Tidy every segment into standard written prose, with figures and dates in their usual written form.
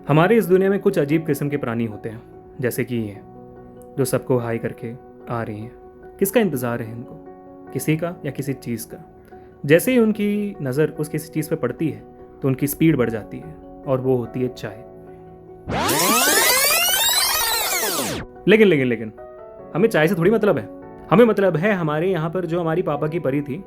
हमारे इस दुनिया में कुछ अजीब किस्म के प्राणी होते हैं, जैसे कि ये जो सबको हाई करके आ रही हैं। किसका इंतज़ार है इनको? किसी का या किसी चीज़ का? जैसे ही उनकी नज़र उस किसी चीज़ पे पड़ती है तो उनकी स्पीड बढ़ जाती है, और वो होती है चाय। लेकिन हमें चाय से थोड़ी मतलब है। हमें मतलब है हमारे यहाँ पर जो हमारी पापा की परी थी,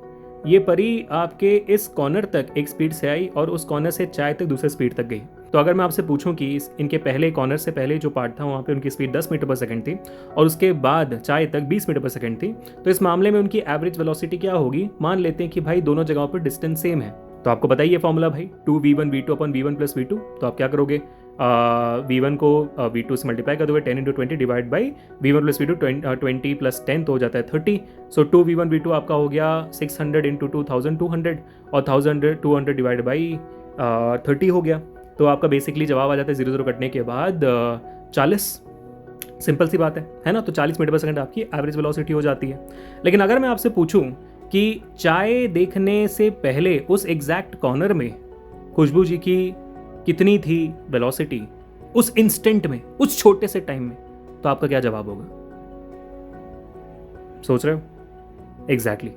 ये परी आपके इस कॉर्नर तक एक स्पीड से आई और उस कॉर्नर से चाय तक दूसरे स्पीड तक गई। तो अगर मैं आपसे पूछूं कि इनके पहले कॉर्नर से पहले जो पार्ट था वहाँ पे उनकी स्पीड 10 मीटर पर सेकंड थी और उसके बाद चाय तक 20 मीटर पर सेकंड थी, तो इस मामले में उनकी एवरेज वेलोसिटी क्या होगी? मान लेते हैं कि भाई दोनों जगहों पर डिस्टेंस सेम है। तो आपको बताइए फॉर्मूला भाई, 2v1 v2 अपन v1 प्लस v2। तो आप क्या करोगे? v1 को v2 से मल्टीप्लाई कर दोगे, 10 × 20 divide by v1 plus v2, 20 plus 10 तो हो जाता है 30। सो 2v1 v2 आपका हो गया 600 × 2200 और 1200 डिवाइड बाई 30 हो गया। तो आपका बेसिकली जवाब आ जाता है 0 कटने के बाद 40। सिंपल सी बात है ना? तो 40 मीटर पर सेकंड आपकी एवरेज वेलोसिटी हो जाती है। लेकिन अगर मैं आपसे पूछूं कि चाय देखने से पहले उस एग्जैक्ट कॉर्नर में खुशबू जी की कितनी थी वेलोसिटी उस इंस्टेंट में, उस छोटे से टाइम में, तो आपका क्या जवाब होगा? सोच रहे हो? एग्जैक्टली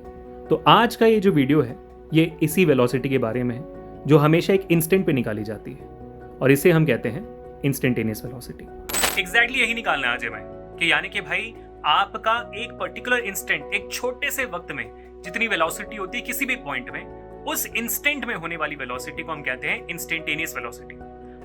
तो आज का ये जो वीडियो है ये इसी वेलोसिटी के बारे में है, जो हमेशा एक इंस्टेंट पे निकाली जाती है, और इसे हम कहते हैं इंस्टेंटेनियस वेलोसिटी। एग्जैक्टली यही निकालना है आज भाई, कि यानी कि भाई आपका एक पर्टिकुलर इंस्टेंट, एक छोटे से वक्त में जितनी वेलोसिटी होती है किसी भी पॉइंट में, उस इंस्टेंट में होने वाली वेलोसिटी को हम कहते हैं इंस्टेंटेनियस वेलोसिटी।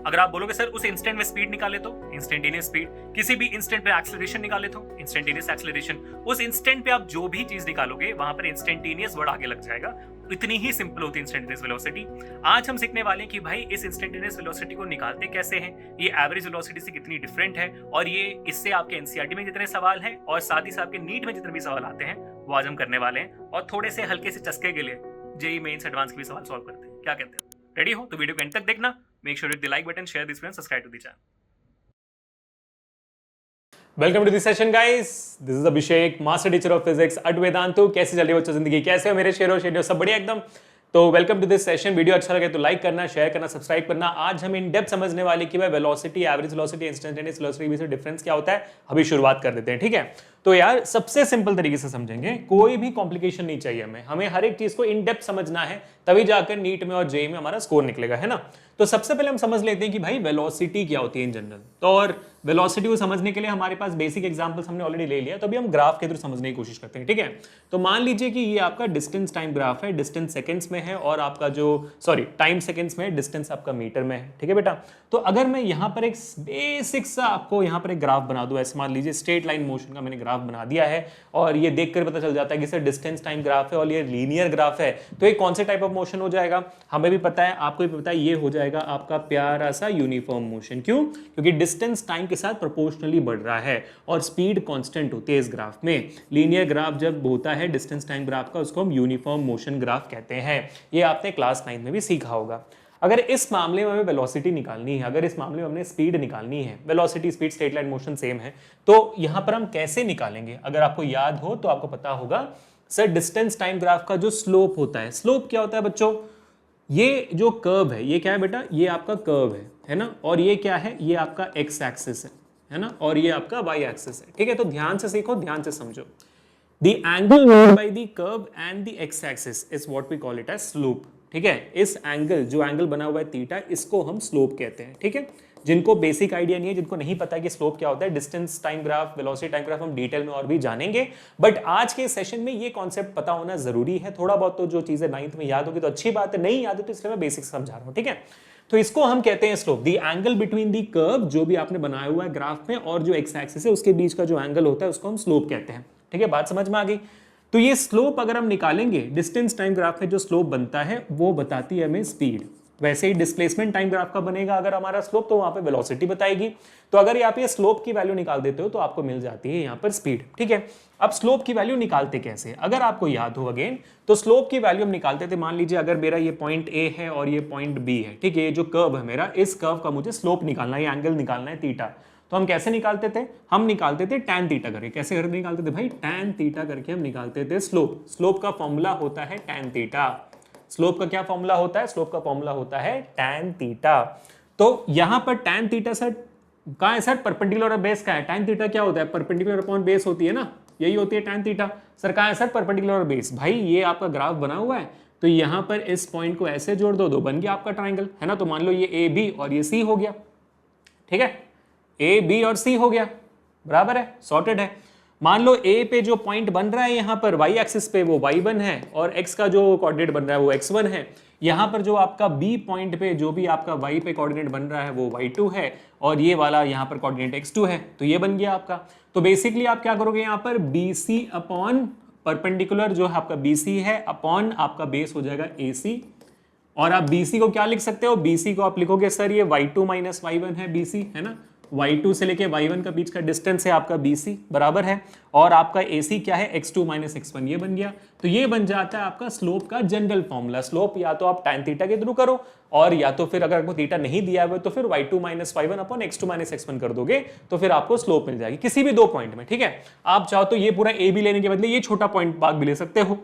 अगर आप बोलोगे सर उस इंस्टेंट में स्पीड निकाले तो इंस्टेंटेनियस स्पीड, किसी भी इंस्टेंट पे एक्सेलरेशन निकाले तो इंस्टेंटेनियस एक्सेलरेशन, उस इंस्टेंट पे आप जो भी चीज निकालोगे वहां पर इंस्टेंटेनियस वर्ड आगे लग जाएगा। इतनी ही सिंपल होती है इंस्टेंटेनियस वेलोसिटी। आज हम सीखने वाले हैं कि भाई इस इंस्टेंटेनियस वेलोसिटी को निकालते कैसे हैं, ये एवरेज वेलोसिटी से कितनी डिफरेंट है, और ये इससे आपके एनसीईआरटी में जितने सवाल हैं और साथ ही साथ आपके नीट में जितने भी सवाल आते हैं वो आज हम करने वाले हैं, और थोड़े से हल्के से चस्के के लिए जेईई मेंस एडवांस के भी सवाल सॉल्व करते हैं। क्या कहते हो? रेडी हो तो वीडियो को एंड तक देखना। Make sure hit the like button, share this video, subscribe to the channel. Welcome to this session guys, this is Abhishek, master teacher of physics at Vedantu. कैसे चल रही है बच्चों जिंदगी? कैसे हो मेरे शेरों शेरियो? सब बढ़िया एकदम। तो welcome to this session. Video अच्छा लगे तो लाइक करना, शेयर करना, सब्सक्राइब करना। आज हम इन डेप्थ समझने वाले कि भाई velocity, average velocity, instantaneous velocity में से डिफरेंस क्या होता है, अभी शुरुआत कर देते हैं। ठीक है, तो यार सबसे सिंपल तरीके से समझेंगे, कोई भी कॉम्प्लिकेशन नहीं चाहिए हमें हर एक चीज को इन डेप्थ समझना है, तभी जाकर नीट में और जेईई में हमारा स्कोर निकलेगा, है ना? तो सबसे पहले हम समझ लेते हैं कि भाई वेलोसिटी क्या होती है इन जनरल। तो और वेलोसिटी को समझने के लिए हमारे पास बेसिक एग्जांपल्स हमने ऑलरेडी ले लिया, तो अभी हम ग्राफ के थ्रू समझने की कोशिश करते हैं। ठीक है, तो मान लीजिए कि ये आपका डिस्टेंस टाइम ग्राफ है, डिस्टेंस सेकंड्स में है, और आपका जो टाइम सेकंड्स में है, डिस्टेंस आपका मीटर में है। ठीक है बेटा, तो अगर मैं यहाँ पर एक बेसिक सा आपको यहाँ पर एक ग्राफ बना दूं, ऐसे मान लीजिए स्ट्रेट लाइन मोशन का मैंने ग्राफ बना दिया है, और ये देखकर पता चल जाता है कि सर डिस्टेंस टाइम ग्राफ है और ये लीनियर ग्राफ है, तो ये कौन से टाइप ऑफ मोशन हो जाएगा? हमें भी पता है, आपको भी पता है, ये हो जाएगा आपका प्यारा सा यूनिफॉर्म मोशन। क्यों? क्योंकि डिस्टेंस टाइम के साथ प्रोपोर्शनली बढ़ रहा है और स्पीड कांस्टेंट होती है इस ग्राफ में। लीनियर ग्राफ जब होता है डिस्टेंस टाइम ग्राफ का, उसको हम यूनिफॉर्म मोशन ग्राफ कहते हैं। ये आपने क्लास 9 में भी सीखा होगा। अगर इस मामले में हमें वेलोसिटी निकालनी है, अगर इस मामले में हमने स्पीड निकालनी है, velocity speed straight line motion same है, तो यहां पर हम कैसे निकालेंगे? अगर आपको याद हो तो आपको पता होगा, सर डिस्टेंस टाइम ग्राफ का जो स्लोप होता है, स्लोप क्या होता है बच्चों? ये जो कर्व है, ये क्या है बेटा? ये आपका कर्व है ना? और ये क्या है? ये आपका एक्स एक्सिस है ना? और ये आपका वाई एक्सिस है। ठीक है, तो ध्यान से सीखो, ध्यान से समझो। The angle made by the curve and the x axis is what we call it as slope। ठीक है, इस एंगल, जो एंगल बना हुआ है थीटा, इसको हम स्लोप कहते हैं। ठीक है, जिनको बेसिक आइडिया नहीं है, जिनको नहीं पता कि स्लोप क्या होता है, distance time graph, velocity time graph हम डिटेल में और भी जानेंगे, बट आज के सेशन में ये कॉन्सेप्ट पता होना जरूरी है। थोड़ा बहुत तो जो चीजें 9th में याद होगी तो अच्छी बात है, नहीं याद है तो इसलिए मैं बेसिक समझा रहा हूँ। ठीक है, तो इसको हम कहते हैं slope. The angle between the curve, जो भी आपने बनाया हुआ है ग्राफ में, और जो एक्स एक्सिस है उसके बीच का जो एंगल होता है उसको हम स्लोप कहते हैं। ठीक है, बात समझ में आ गई? तो ये स्लोप अगर हम निकालेंगे, डिस्टेंस टाइम ग्राफ में जो स्लोप बनता है वो बताती है हमें स्पीड। वैसे ही डिस्प्लेसमेंट टाइम ग्राफ का बनेगा अगर हमारा स्लोप, तो वहां पे वेलोसिटी बताएगी। तो अगर आप ये स्लोप की वैल्यू निकाल देते हो तो आपको मिल जाती है यहाँ पर स्पीड। ठीक है, अब स्लोप की वैल्यू निकालते कैसे? अगर आपको याद हो अगेन, तो स्लोप की वैल्यू हम निकालते थे, मान लीजिए अगर मेरा ये पॉइंट ए है और ये पॉइंट बी है। ठीक है, ये जो कर्व है मेरा, इस कर्व का मुझे स्लोप निकालना है, ये एंगल निकालना है थीटा। तो हम कैसे निकालते थे? हम निकालते थे tan थीटा करके। कैसे करके निकालते थे भाई? tan थीटा करके हम निकालते थे स्लोप। स्लोप का फॉर्मूला होता है tan थीटा। स्लोप का क्या फॉर्मूला होता है? स्लोप का फॉर्मूला होता है tan थीटा। तो यहां पर tan थीटा सर कहाँ है सर, परपेंडिकुलर और बेस का है। tan थीटा क्या होता है, परपेंडिकुलर अपॉन बेस होती है ना, यही होती है tan थीटा। सर कहाँ है सर, परपेंडिकुलर और बेस। भाई ये आपका ग्राफ बना हुआ है, तो यहां पर इस पॉइंट को ऐसे जोड़ दो, बन गया आपका ट्राइंगल, है ना। तो मान लो ये ए बी और ये सी हो गया, ठीक है, ए बी और सी हो गया, बराबर है, सॉर्टेड है। मान लो ए पे जो पॉइंट बन रहा है यहां पर वाई एक्सिस पे वो y1 है, और x का जो कोऑर्डिनेट बन रहा है वो x1 है। यहां पर जो आपका b पॉइंट पे जो भी आपका y पे कोऑर्डिनेट बन रहा है वो y2 है, और ये वाला यहां पर कोऑर्डिनेट x2 है। तो ये बन गया आपका। तो बेसिकली आप क्या करोगे, यहां पर BC अपॉन परपेंडिकुलर जो है आपका BC है अपॉन आपका बेस हो जाएगा AC, और आप BC को क्या लिख सकते हो, BC को आप लिखोगे सर ये y2 माइनस y1 है BC, है ना। y2 से लेके y1 का बीच का डिस्टेंस है आपका BC, बराबर है, और आपका AC क्या है, x2 माइनस x1, ये बन गया। तो ये बन जाता है आपका स्लोप का जनरल फॉर्मूला। स्लोप या तो आप tan थीटा के थ्रू करो, और या तो फिर अगर आपको थीटा नहीं दिया हुआ तो फिर y2 minus y1 upon x2 minus x1 कर दोगे, तो फिर आपको स्लोप मिल जाएगी किसी भी दो पॉइंट में, ठीक है। आप चाहो तो ये पूरा ए बी लेने के बदले ये छोटा पॉइंट भाग भी ले सकते हो।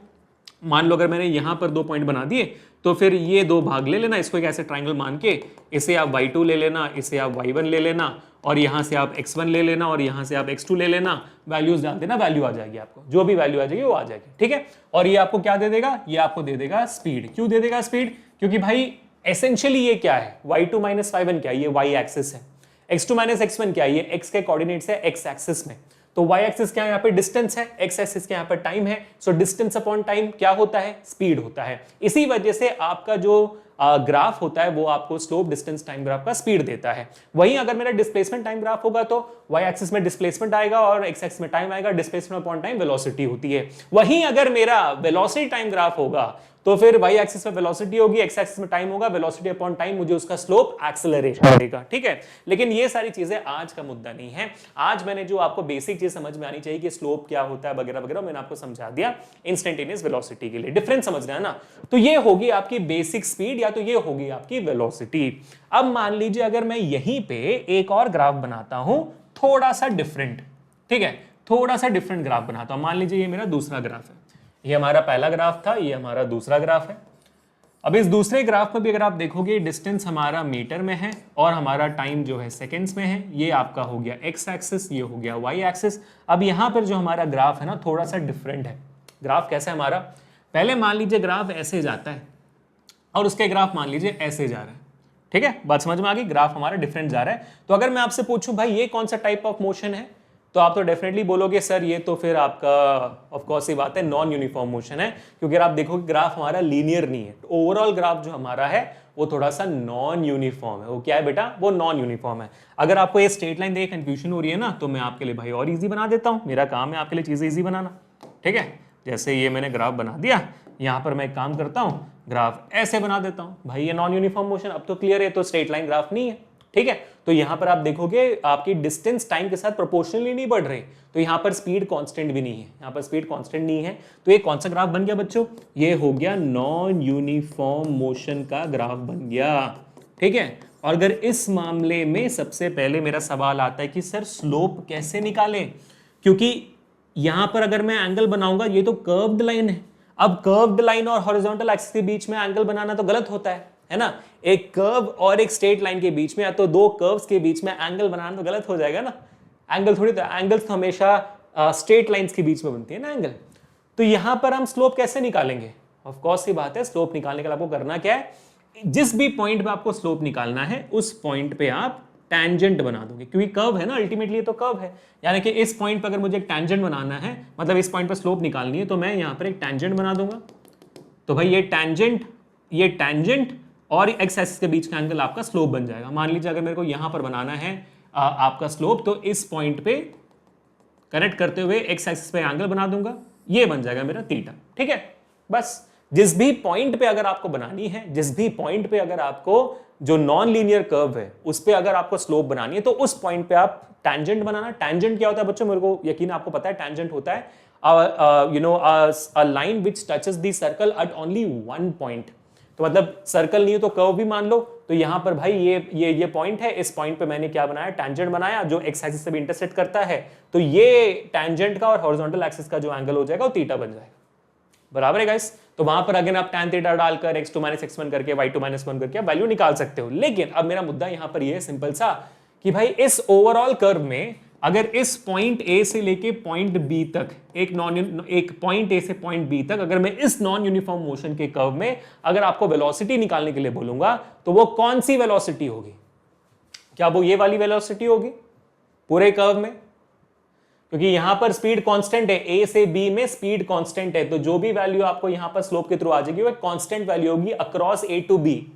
मान लो अगर मैंने यहां पर दो पॉइंट बना दिए, तो फिर ये दो भाग ले लेना, इसको एक ऐसे ट्राइंगल मान के, इसे आप y2 ले लेना, इसे आप y1 ले लेना, और यहां से आप x1 ले लेना, और यहां से आप x2 ले लेना, वैल्यूज डाल देना, वैल्यू आ जाएगी आपको, जो भी वैल्यू आ जाएगी वो आ जाएगी, ठीक है। और ये आपको क्या दे देगा, ये आपको दे देगा स्पीड। क्यों दे देगा स्पीड, क्योंकि भाई एसेंशियली ये क्या है, y2 माइनस y1 क्या है, ये y एक्सिस है, x2 माइनस x1 क्या है, ये x के कोऑर्डिनेट्स है x एक्सिस में। तो y एक्सिस क्या है, यहाँ पे डिस्टेंस है, x एक्सिस क्या यहाँ पर टाइम है। सो डिस्टेंस अपॉन टाइम क्या होता है, स्पीड होता है। इसी वजह से आपका जो ग्राफ होता है वो आपको स्लोप डिस्टेंस टाइम ग्राफ का स्पीड देता है। वहीं अगर मेरा डिस्प्लेसमेंट टाइम ग्राफ होगा तो y एक्सिस में डिस्प्लेसमेंट आएगा और x एक्सिस में टाइम आएगा। डिस्प्लेसमेंट अपॉन टाइम वेलोसिटी होती है। वहीं अगर मेरा वेलोसिटी टाइम ग्राफ होगा तो फिर y एक्सिस में वेलोसिटी होगी, x एक्सिस में टाइम होगा, वेलोसिटी अपॉन टाइम मुझे उसका स्लोप एक्सेलरेशन देगा, ठीक है। लेकिन ये सारी चीजें आज का मुद्दा नहीं है। आज मैंने जो आपको बेसिक चीज समझ में आनी चाहिए कि स्लोप क्या होता है वगैरह वगैरह, मैंने आपको समझा दिया। इंस्टेंटेनियस वेलोसिटी के लिए डिफरेंस समझना है ना, तो ये होगी आपकी बेसिक स्पीड या तो ये होगी आपकी वेलोसिटी। अब मान लीजिए अगर मैं यहीं पे एक और ग्राफ बनाता हूं थोड़ा सा डिफरेंट, ठीक है, थोड़ा सा डिफरेंट ग्राफ बनाता हूं। मान लीजिए ये मेरा दूसरा ग्राफ है, ये हमारा पहला ग्राफ था, ये हमारा दूसरा ग्राफ है। अब इस दूसरे ग्राफ में भी अगर आप देखोगे डिस्टेंस हमारा मीटर में है और हमारा टाइम जो है सेकंड्स में है। ये आपका हो गया एक्स एक्सिस, ये हो गया वाई एक्सिस। अब यहाँ पर जो हमारा ग्राफ है ना थोड़ा सा डिफरेंट है। ग्राफ कैसा है हमारा, पहले मान लीजिए ग्राफ ऐसे जाता है और उसके ग्राफ मान लीजिए ऐसे जा रहा है, ठीक है, बात समझ में आ गई। ग्राफ हमारा डिफरेंट जा रहा है। तो अगर मैं आपसे पूछूं भाई ये कौन सा टाइप ऑफ मोशन है, तो आप तो डेफिनेटली बोलोगे सर ये तो फिर आपका ऑफ कोर्स ही बात है नॉन यूनिफॉर्म मोशन है, क्योंकि आप देखोगे ग्राफ हमारा लीनियर नहीं है। ओवरऑल ग्राफ जो हमारा है वो थोड़ा सा नॉन यूनिफॉर्म है। वो क्या है बेटा, वो नॉन यूनिफॉर्म है। अगर आपको ये स्ट्रेट लाइन देख कंफ्यूजन हो रही है ना, तो मैं आपके लिए भाई और इजी बना देता हूं। मेरा काम है आपके लिए चीजें इजी बनाना, ठीक है। जैसे ये मैंने ग्राफ बना दिया, यहां पर मैं एक काम करता हूं, ग्राफ ऐसे बना देता हूं। भाई ये नॉन यूनिफॉर्म मोशन, अब तो क्लियर है, तो स्ट्रेट लाइन ग्राफ नहीं है, ठीक है। तो यहां पर आप देखोगे आपकी डिस्टेंस टाइम के साथ प्रोपोर्शनली नहीं बढ़ रही, तो यहां पर स्पीड कांस्टेंट भी नहीं है, यहां पर स्पीड कांस्टेंट नहीं है। तो ये कौन सा ग्राफ बन गया बच्चों, ये हो गया नॉन यूनिफॉर्म मोशन का ग्राफ बन गया, ठीक है। और अगर इस मामले में सबसे पहले मेरा सवाल आता है कि सर स्लोप कैसे निकालें, क्योंकि यहां पर अगर मैं एंगल बनाऊंगा, ये तो कर्व्ड लाइन है। अब कर्व्ड लाइन और हॉरिजॉन्टल एक्सिस के बीच में एंगल बनाना तो गलत होता है ना। एक कर्व और एक स्ट्रेट लाइन के बीच में या तो दो कर्व्स के बीच में एंगल बनाना तो गलत हो जाएगा ना। एंगल थोड़ी, तो एंगल्स तो हमेशा स्ट्रेट लाइंस के बीच में बनती है ना एंगल। तो यहां पर हम स्लोप कैसे निकालेंगे, ऑफ कोर्स की बात है स्लोप निकालने के लिए आपको करना क्या है, जिस भी पॉइंट पे आपको स्लोप निकालना है उस पॉइंट पे आप टैंजेंट बना दोगे, क्योंकि कर्व है ना, अल्टीमेटली तो कर्व है। यानी कि इस पॉइंट पर अगर मुझे एक टैंजेंट बनाना है, मतलब इस पॉइंट पर स्लोप निकालनी है, तो मैं यहां पर एक टैंजेंट बना दूंगा। तो भाई ये टैंजेंट और एक्स एक्सिस के बीच का एंगल आपका स्लोप बन जाएगा। मान लीजिए अगर मेरे को यहां पर बनाना है आपका स्लोप, तो इस पॉइंट पे कनेक्ट करते हुए एक्स एक्सिस पे एंगल बना दूंगा, ये बन जाएगा मेरा थीटा, ठीक है। बस जिस भी पॉइंट पे अगर आपको बनानी है, जिस भी पॉइंट पे अगर आपको जो नॉन लीनियर कर्व है उस पे अगर आपको स्लोप बनानी है, तो उस पॉइंट पे आप टैंजेंट बनाना। टैंजेंट क्या होता है बच्चों, मेरे को यकीन आपको पता है, टैंजेंट होता है a line which touches the circle at only one point। तो मतलब सर्कल नहीं हो तो कर्व भी मान लो। तो यहां पर भाई ये पॉइंट है, इस पॉइंट पे मैंने क्या बनाया, टैंजेंट बनाया जो एक्स एक्सिस से भी इंटरसेक्ट करता है। तो ये टैंजेंट का और हॉरिजॉन्टल एक्सिस का जो एंगल हो जाएगा वो थीटा बन जाएगा। बराबर है गाइस। तो वहां पर अगेन आप tan थीटा डालकर x2 - x1 करके y2 - 1 करके वैल्यू निकाल सकते हो। लेकिन अब मेरा मुद्दा यहां पर ये है सिंपल सा कि भाई इस ओवरऑल कर्व में अगर इस पॉइंट ए से लेके पॉइंट बी तक एक पॉइंट ए से पॉइंट बी तक अगर मैं इस नॉन यूनिफॉर्म मोशन के कर्व में अगर आपको वेलोसिटी निकालने के लिए बोलूंगा तो वो कौन सी वेलोसिटी होगी? क्या वो ये वाली वेलोसिटी होगी पूरे कर्व में? क्योंकि यहां पर स्पीड कांस्टेंट है, ए से बी में स्पीड कांस्टेंट है, तो जो भी वैल्यू आपको यहां पर स्लोप के थ्रू आ जाएगी वो कांस्टेंट वैल्यू होगी अक्रॉस ए टू बी।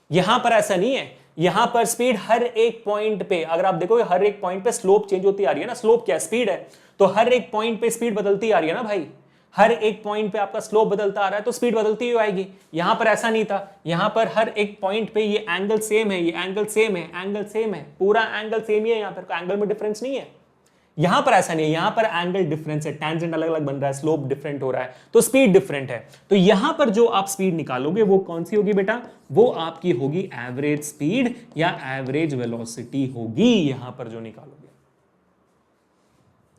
यहां पर ऐसा नहीं है, यहां पर स्पीड हर एक पॉइंट पे अगर आप देखो हर एक पॉइंट पे स्लोप चेंज होती आ रही है ना। स्लोप क्या स्पीड है, तो हर एक पॉइंट पे स्पीड बदलती आ रही है ना भाई। हर एक पॉइंट पे आपका स्लोप बदलता आ रहा है तो स्पीड बदलती ही आएगी। यहां पर ऐसा नहीं था, यहां पर हर एक पॉइंट पे ये एंगल सेम है, ये एंगल सेम है, एंगल सेम है, पूरा एंगल सेम ही है, यहां पर एंगल में डिफरेंस नहीं है। यहां पर ऐसा नहीं है, यहां पर एंगल डिफरेंस है, टेंजेंट अलग अलग बन रहा है, स्लोप डिफरेंट हो रहा है, तो स्पीड डिफरेंट है। तो यहां पर जो आप स्पीड निकालोगे वो कौन सी होगी बेटा? वो आपकी होगी एवरेज स्पीड या एवरेज वेलोसिटी होगी। यहां पर जो निकालोगे,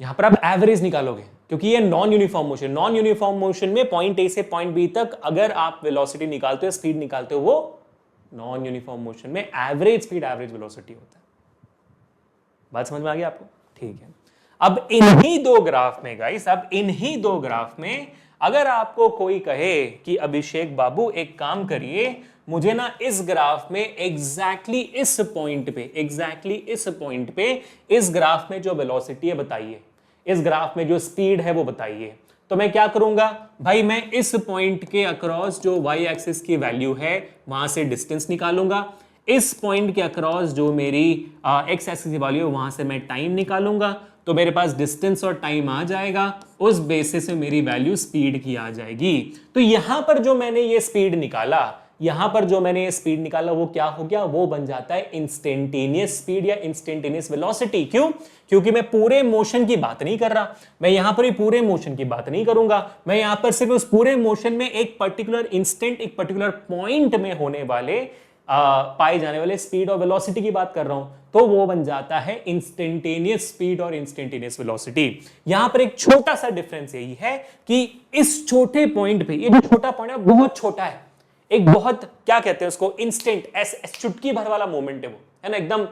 यहां पर आप एवरेज निकालोगे, क्योंकि ये non uniform motion, non uniform motion में पॉइंट ए से पॉइंट बी तक अगर आप वेलोसिटी निकालते हो, स्पीड निकालते हो, वो नॉन यूनिफॉर्म मोशन में एवरेज स्पीड एवरेज वेलोसिटी होता है। बात समझ में आ गई आपको? ठीक है। अब इन्हीं दो ग्राफ में गाइस, अब इन्हीं दो ग्राफ में अगर आपको कोई कहे कि अभिषेक बाबू एक काम करिए, मुझे ना इस ग्राफ में एग्जैक्टली इस पॉइंट पे इस ग्राफ में जो वेलोसिटी है बताइए, इस ग्राफ में जो स्पीड है वो बताइए। तो मैं क्या करूंगा भाई, मैं इस पॉइंट के अक्रॉस जो y एक्सिस की वैल्यू है वहां से डिस्टेंस निकालूंगा, इस पॉइंट के अक्रॉस जो मेरी x एक्सिस की वैल्यू है वहां से मैं टाइम निकालूंगा। तो मेरे पास डिस्टेंस और टाइम आ जाएगा, उस बेसिस से मेरी वैल्यू स्पीड की आ जाएगी। तो यहां पर जो मैंने ये स्पीड निकाला, वो क्या हो गया? वो बन जाता है इंस्टेंटेनियस स्पीड या इंस्टेंटेनियस वेलोसिटी। क्यों? क्योंकि मैं पूरे मोशन की बात नहीं कर रहा, मैं यहां पर भी पूरे मोशन की बात नहीं करूंगा, मैं यहां पर सिर्फ उस पूरे मोशन में एक पर्टिकुलर इंस्टेंट, एक पर्टिकुलर पॉइंट में होने वाले पाए जाने वाले स्पीड और वेलोसिटी की बात कर रहा हूं। तो वो बन जाता है इंस्टेंटेनियस स्पीड और इंस्टेंटेनियस वेलोसिटी। यहां पर एक छोटा सा डिफरेंस यही है कि इस छोटे पॉइंट पे, ये जो छोटा पॉइंट है बहुत छोटा है, एक बहुत क्या कहते हैं उसको, इंस्टेंट, चुटकी भर वाला मोमेंट है वो, है ना, एकदम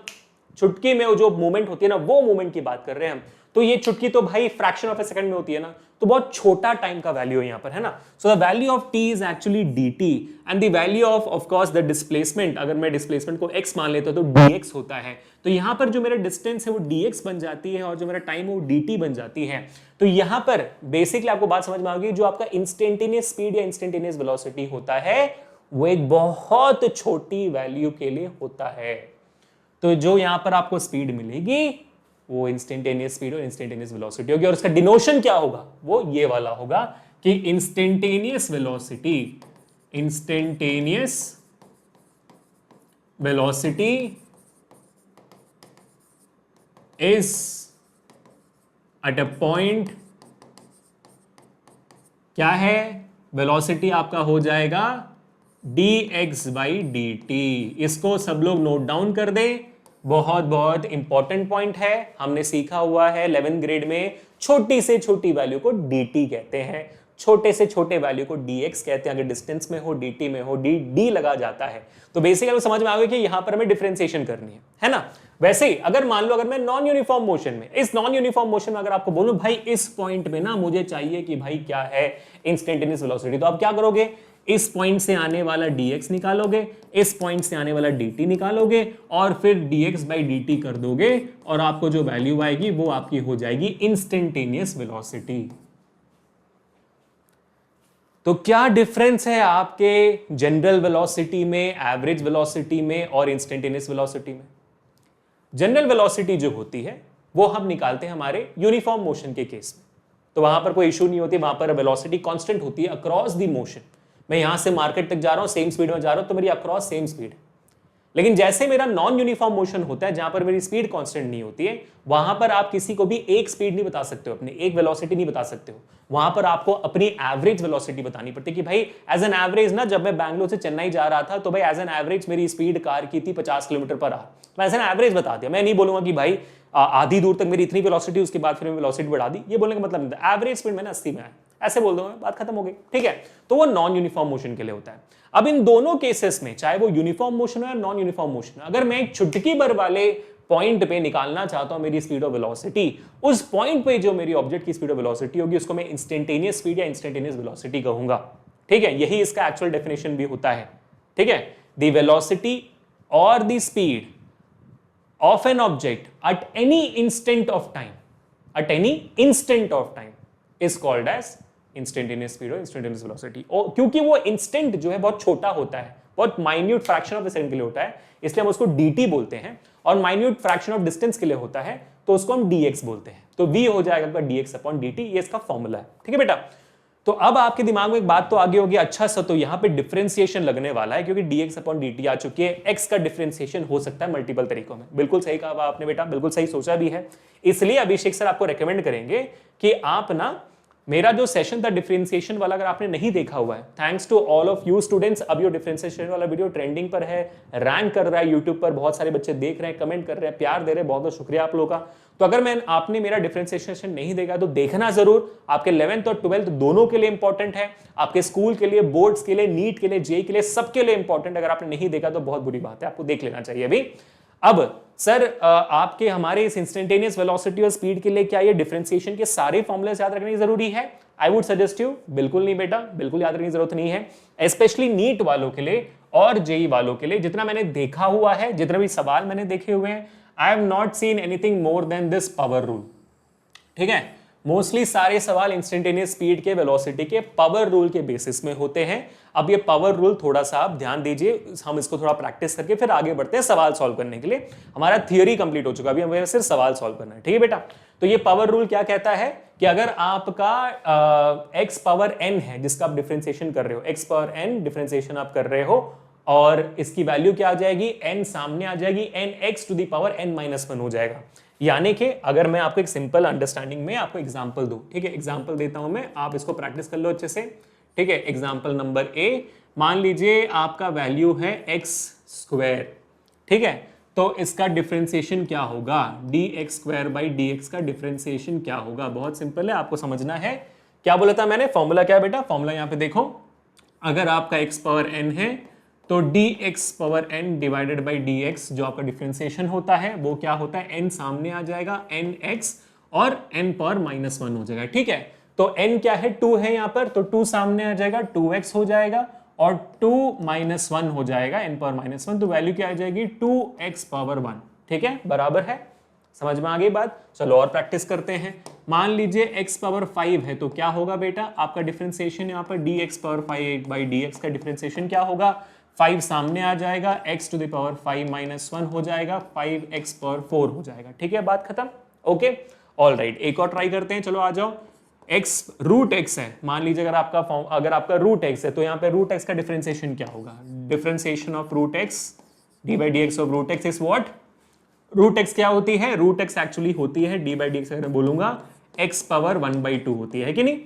चुटकी में वो जो मूवमेंट होती है ना, वो मूवमेंट की बात कर रहे हैं हम। तो ये चुटकी तो भाई फ्रैक्शन ऑफ ए सेकंड में होती है ना, तो बहुत छोटा टाइम का वैल्यू है यहां पर, है ना। So the value of t is actually dt and the value of course the displacement, अगर मैं डिस्प्लेसमेंट को x मान लेता हूं तो dx होता है। तो यहां पर जो मेरा डिस्टेंस है वो dx बन जाती है और जो मेरा टाइम है वो dt बन जाती है। तो यहां पर बेसिकली आपको बात समझ में आ गई, जो आपका इंस्टेंटेनियस स्पीड या इंस्टेंटेनियस वेलोसिटी होता है वो एक बहुत छोटी वैल्यू के लिए होता है। तो जो यहां पर आपको स्पीड मिलेगी वो इंस्टेंटेनियस स्पीड और इंस्टेंटेनियस वेलोसिटी होगी, और इसका डिनोशन क्या होगा? वो ये वाला होगा कि instantaneous velocity is at a point, क्या है? वेलोसिटी आपका हो जाएगा dx/dt। इसको सब लोग नोट डाउन कर दें, बहुत बहुत इंपॉर्टेंट पॉइंट है। हमने सीखा हुआ है 11th ग्रेड में, छोटी से छोटी वैल्यू को dt कहते हैं, छोटे से छोटे वैल्यू को dx कहते हैं। अगर डिस्टेंस में हो, dt में हो, d लगा जाता है। तो बेसिकली समझ में आ गया कि यहां पर हमें डिफरेंशिएशन करनी है ना। वैसे ही अगर मान लो, अगर मैं नॉन यूनिफॉर्म मोशन में, इस नॉन यूनिफॉर्म मोशन में अगर आपको बोलूं भाई इस पॉइंट में ना मुझे चाहिए कि भाई क्या है इंस्टेंटेनियस वेलोसिटी, तो आप क्या करोगे? इस पॉइंट से आने वाला dx निकालोगे, इस पॉइंट से आने वाला dt निकालोगे और फिर dx/dt कर दोगे और आपको जो वैल्यू आएगी वो आपकी हो जाएगी इंस्टेंटेनियस वेलोसिटी। तो क्या डिफरेंस है आपके जनरल वेलोसिटी में, एवरेज वेलोसिटी में और इंस्टेंटेनियस वेलोसिटी में? जनरल वेलोसिटी जो होती है वो हम निकालते हैं हमारे यूनिफॉर्म मोशन के केस में, तो वहां पर कोई इशू नहीं होती, वहां पर वेलोसिटी कांस्टेंट होती है अक्रॉस द मोशन। मैं यहां से मार्केट तक जा रहा हूं, सेम स्पीड में जा रहा हूं, तो मेरी अक्रॉस सेम स्पीड है। लेकिन जैसे मेरा नॉन यूनिफॉर्म मोशन होता है, जहां पर मेरी स्पीड कांस्टेंट नहीं होती है, वहां पर आप किसी को भी एक स्पीड नहीं बता सकते हो, अपनी एक वेलोसिटी नहीं बता सकते हो। वहां पर आपको अपनी एवरेज वेलोसिटी बतानी पड़ती है कि भाई एज एन एवरेज ना, जब मैं बैंगलोर से चेन्नई जा रहा था तो भाई एज एन एवरेज मेरी स्पीड कार की थी 50 किलोमीटर पर आवर। मैं एज एन एवरेज बता दिया, मैं नहीं बोलूंगा कि भाई आधी दूर तक मेरी इतनी वेलोसिटी, उसके बाद फिर वेलोसिटी बढ़ा दी, ये बोलने का मतलब नहीं था। एवरेज स्पीड मैंने 80 में आया, ऐसे बोल दूंगा, बात खत्म हो गई, ठीक है। तो वो नॉन यूनिफॉर्म मोशन के लिए होता है। अब इन दोनों केसेस में, चाहे वो यूनिफॉर्म मोशन हो या नॉन यूनिफॉर्म मोशन, अगर मैं एक चुटकी भर वाले पॉइंट पे निकालना चाहता हूं मेरी स्पीड ऑफ वेलोसिटी, उस पॉइंट पे जो मेरी ऑब्जेक्ट की स्पीड ऑफ वेलोसिटी होगी उसको मैं इंस्टेंटेनियस स्पीड या इंस्टेंटेनियस वेलोसिटी कहूंगा, ठीक है। यही इसका एक्चुअल डेफिनेशन भी होता है, ठीक है। द वेलोसिटी और the speed of an object at any instant of time is called as instantaneous speed or instantaneous velocity। और क्योंकि वो instant जो है बहुत छोटा होता है, बहुत माइन्यूट फ्रैक्शन ऑफ सेकंड के लिए होता है, इसलिए हम उसको dt बोलते हैं, और माइन्यूट फ्रैक्शन ऑफ डिस्टेंस के लिए होता है तो उसको हम dx बोलते हैं। तो v हो जाएगा आपका dx अपॉन dt, ये इसका फॉर्मूला है, ठीक है बेटा। तो अब आपके दिमाग में एक बात तो आगे होगी, अच्छा सा तो यहां पे डिफरेंशिएशन लगने वाला है क्योंकि dx अपॉन dt आ चुकी है, x का डिफरेंशिएशन हो सकता है मल्टीपल तरीकों में। बिल्कुल सही कहा आपने बेटा, बिल्कुल सही सोचा भी है। इसलिए अभिषेक सर आपको रेकमेंड करेंगे कि आप ना मेरा जो सेशन था डिफरेंशिएशन वाला, अगर आपने नहीं देखा हुआ है, thanks to all of you students, अब ये डिफरेंशिएशन वाला वीडियो ट्रेंडिंग पर है, रैंक कर रहा है यूट्यूब पर, बहुत सारे बच्चे देख रहे हैं, कमेंट कर रहे हैं, प्यार दे रहे हैं, बहुत बहुत शुक्रिया आप लोगों का। तो अगर आपने मेरा डिफरेंशिएशन नहीं देखा तो देखना जरूर, आपके 11th और 12th दोनों के लिए इंपॉर्टेंट है, आपके स्कूल के लिए, बोर्ड्स के लिए, नीट के लिए, जेई के लिए, सबके लिए इंपॉर्टेंट। अगर आपने नहीं देखा तो बहुत बुरी बात है, आपको देख लेना चाहिए अभी। अब सर आपके हमारे इस इंस्टेंटेनियस वेलोसिटी और स्पीड के लिए क्या ये डिफरेंशिएशन के सारे फॉर्मूलेस याद रखने की जरूरी है? आई वुड सजेस्ट यू, बिल्कुल नहीं बेटा, बिल्कुल याद रखने की जरूरत नहीं है। स्पेशली नीट वालों के लिए और जेई वालों के लिए, जितना मैंने देखा हुआ है, जितने भी सवाल मैंने देखे हुए हैं, I have not seen anything more than this power rule, ठीक है। मोस्टली सारे सवाल इंस्टेंटेनियस स्पीड के, वेलोसिटी के पावर रूल के बेसिस में होते हैं। अब ये पावर रूल थोड़ा सा आप ध्यान दीजिए, हम इसको थोड़ा प्रैक्टिस करके फिर आगे बढ़ते हैं सवाल सॉल्व करने के लिए। हमारा थियोरी कंप्लीट हो चुका, अभी हमें सिर्फ सवाल सॉल्व करना है, ठीक है बेटा। तो ये पावर रूल क्या कहता है कि अगर आपका x पावर n है जिसका आप डिफरेंशिएशन कर रहे हो, x पावर n डिफरेंशिएशन आप कर रहे हो, और इसकी वैल्यू क्या आ जाएगी, n सामने आ जाएगी, nx to the power n-1 हो जाएगा। यानी कि अगर मैं आपको एक सिंपल अंडरस्टैंडिंग में आपको एग्जांपल दूं, ठीक है, एग्जांपल देता हूं मैं, आप इसको प्रैक्टिस कर लो अच्छे से, ठीक है। एग्जांपल नंबर ए, मान लीजिए आपका वैल्यू है x², ठीक है। तो इसका डिफरेंशिएशन क्या होगा, dx² बाई dx का डिफरेंशिएशन क्या होगा? बहुत सिंपल है, आपको समझना है। क्या बोला था मैंने, फॉर्मूला क्या है बेटा? फॉर्मूला यहां पे देखो, अगर आपका x पावर n है तो dx power n divided by dx जो आपका डिफरेंशिएशन होता है वो क्या होता है, n सामने आ जाएगा, nx, और n पावर -1 हो जाएगा, ठीक है। तो n क्या है, 2 है यहाँ पर, तो 2 सामने आ जाएगा, 2x हो जाएगा, और 2 -1 हो जाएगा, n पावर -1, तो वैल्यू क्या आ जाएगी, 2x पावर 1, ठीक है, बराबर है। समझ में आ गई बात? चलो और प्रैक्टिस करते हैं। मान लीजिए x पावर 5 है तो क्या होगा बेटा, आपका डिफरेंशिएशन यहाँ पर dx पावर 5 बाई dx का डिफरेंशिएशन क्या होगा, 5 सामने आ जाएगा, x टू द पावर 5 -1 हो जाएगा, 5x पावर 4 हो जाएगा, ठीक है, बात खत्म। ओके, ऑल राइट, एक और ट्राई करते हैं, चलो आ जाओ। x रूट x है, मान लीजिए अगर आपका रूट x है तो यहाँ पे रूट x का डिफरेंशिएशन क्या होगा, differentiation of root x d by dx of root x is what, root x क्या होती है, रूट x एक्चुअली होती है d बाई dx, अगर मैं बोलूंगा x पावर 1/2 होती है कि नहीं,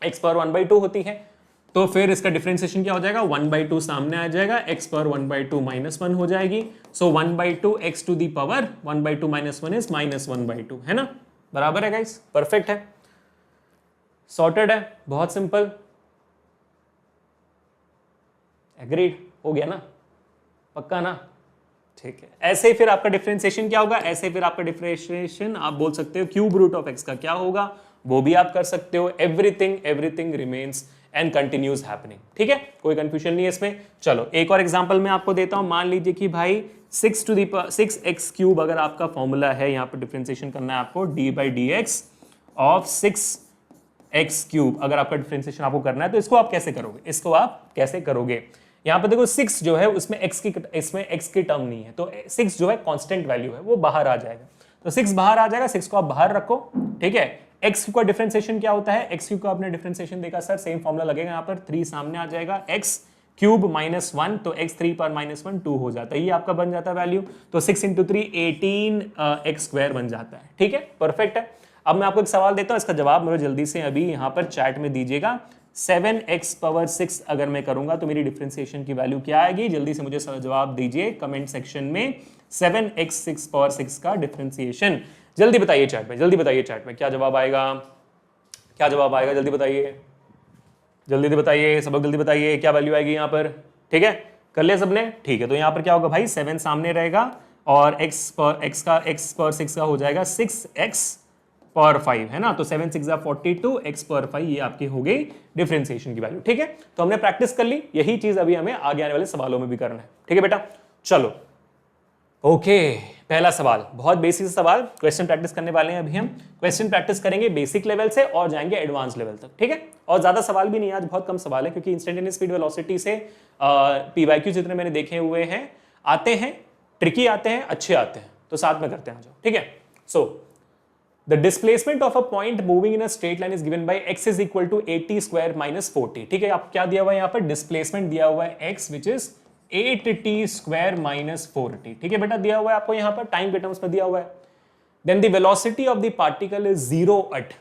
x पावर 1/2 होती है, तो फिर इसका डिफरेंशिएशन क्या हो जाएगा, 1/2 सामने आ जाएगा, x पावर 1/2 -1 हो जाएगी, so 1/2 x to the power 1/2 -1 is -1/2, है ना, बराबर है गाइस, परफेक्ट है, सॉर्टेड है, बहुत सिंपल, एग्रीड, हो गया ना, पक्का ना, ठीक है। ऐसे फिर आपका डिफरेंशिएशन क्या होगा, ऐसे फिर आपका डिफरेंशिएशन आप बोल सकते हो क्यूब रूट ऑफ x का क्या होगा, वो भी आप कर सकते हो। Everything remains and continues happening, ठीक है, कोई कंफ्यूजन नहीं है इसमें। चलो एक और एग्जांपल मैं आपको देता हूं, मान लीजिए कि भाई 6x³ अगर आपका फॉर्मूला है, यहाँ पर डिफरेंशिएशन करना है आपको d by dx of 6x³, अगर आपका डिफरेंशिएशन आपको करना है तो इसको आप कैसे करोगे, यहाँ पे देखो 6 जो है उसमें x की टर्म नहीं है, तो 6 जो है कांस्टेंट वैल्यू है, वो बाहर आ जाएगा, तो 6 बाहर आ जाएगा, 6 को आप बाहर रखो, ठीक है। x का डिफरेंशिएशन क्या होता है, x का आपने डिफरेंशिएशन देखा सर, सेम फॉर्मूला लगेगा, यहाँ पर 3 सामने आ जाएगा, x³ -1, तो x3 पर -1 2 हो जाता है, ये आपका बन जाता है वैल्यू, तो 6 × 3 18x² बन जाता है, ठीक है, परफेक्ट है। अब मैं आपको एक सवाल देता हूँ, इसका जवाब मुझे जल्दी से अभी यहाँ पर चैट में दीजिएगा। 7x पावर 6 अगर मैं करूंगा तो मेरी डिफरेंशिएशन की वैल्यू क्या आएगी, जल्दी से मुझे जवाब दीजिए कमेंट सेक्शन में। 7x पावर 6 का डिफरेंशिएशन जल्दी बताइए चैट में, क्या जवाब आएगा, क्या जवाब आएगा, जल्दी बताइए, जल्दी बताइए, सबक जल्दी बताइए, क्या वैल्यू आएगी यहाँ पर। ठीक है, कर लिया सबने, ठीक है। तो यहाँ पर क्या होगा भाई, 7 सामने रहेगा और x पर 6 का हो जाएगा 6x पर 5, है ना। तो 7 6 42, x पर 5, ये आपकी हो गई डिफरेंशिएशन की वैल्यू। ठीक है, तो हमने प्रैक्टिस कर ली, यही चीज अभी हमें आगे आने वाले सवालों में भी करना है। ठीक है बेटा, चलो ओके। पहला सवाल बहुत बेसिक सवाल, क्वेश्चन प्रैक्टिस करने वाले हैं अभी हम। क्वेश्चन प्रैक्टिस करेंगे बेसिक लेवल से और जाएंगे एडवांस लेवल तक। ठीक है, और ज्यादा सवाल भी नहीं है आज, बहुत कम सवाल है, क्योंकि इंस्टेंटेनियस स्पीड वेलोसिटी से पीवाईक्यू जितने मैंने देखे हुए हैं आते हैं, ट्रिकी आते हैं, अच्छे आते हैं, तो साथ में करते हैं। जो ठीक है, so the displacement of a point moving in a straight line is given by x is equal to 80 square minus 40। ठीक है, आप क्या दिया हुआ है यहाँ पर, डिस्प्लेसमेंट दिया हुआ है x which is 8t square minus 4t। ठीक है बेटा, दिया हुआ है आपको यहाँ पर, टाइम के टर्म्स में दिया हुआ है। Then the velocity of the particle is 0 at।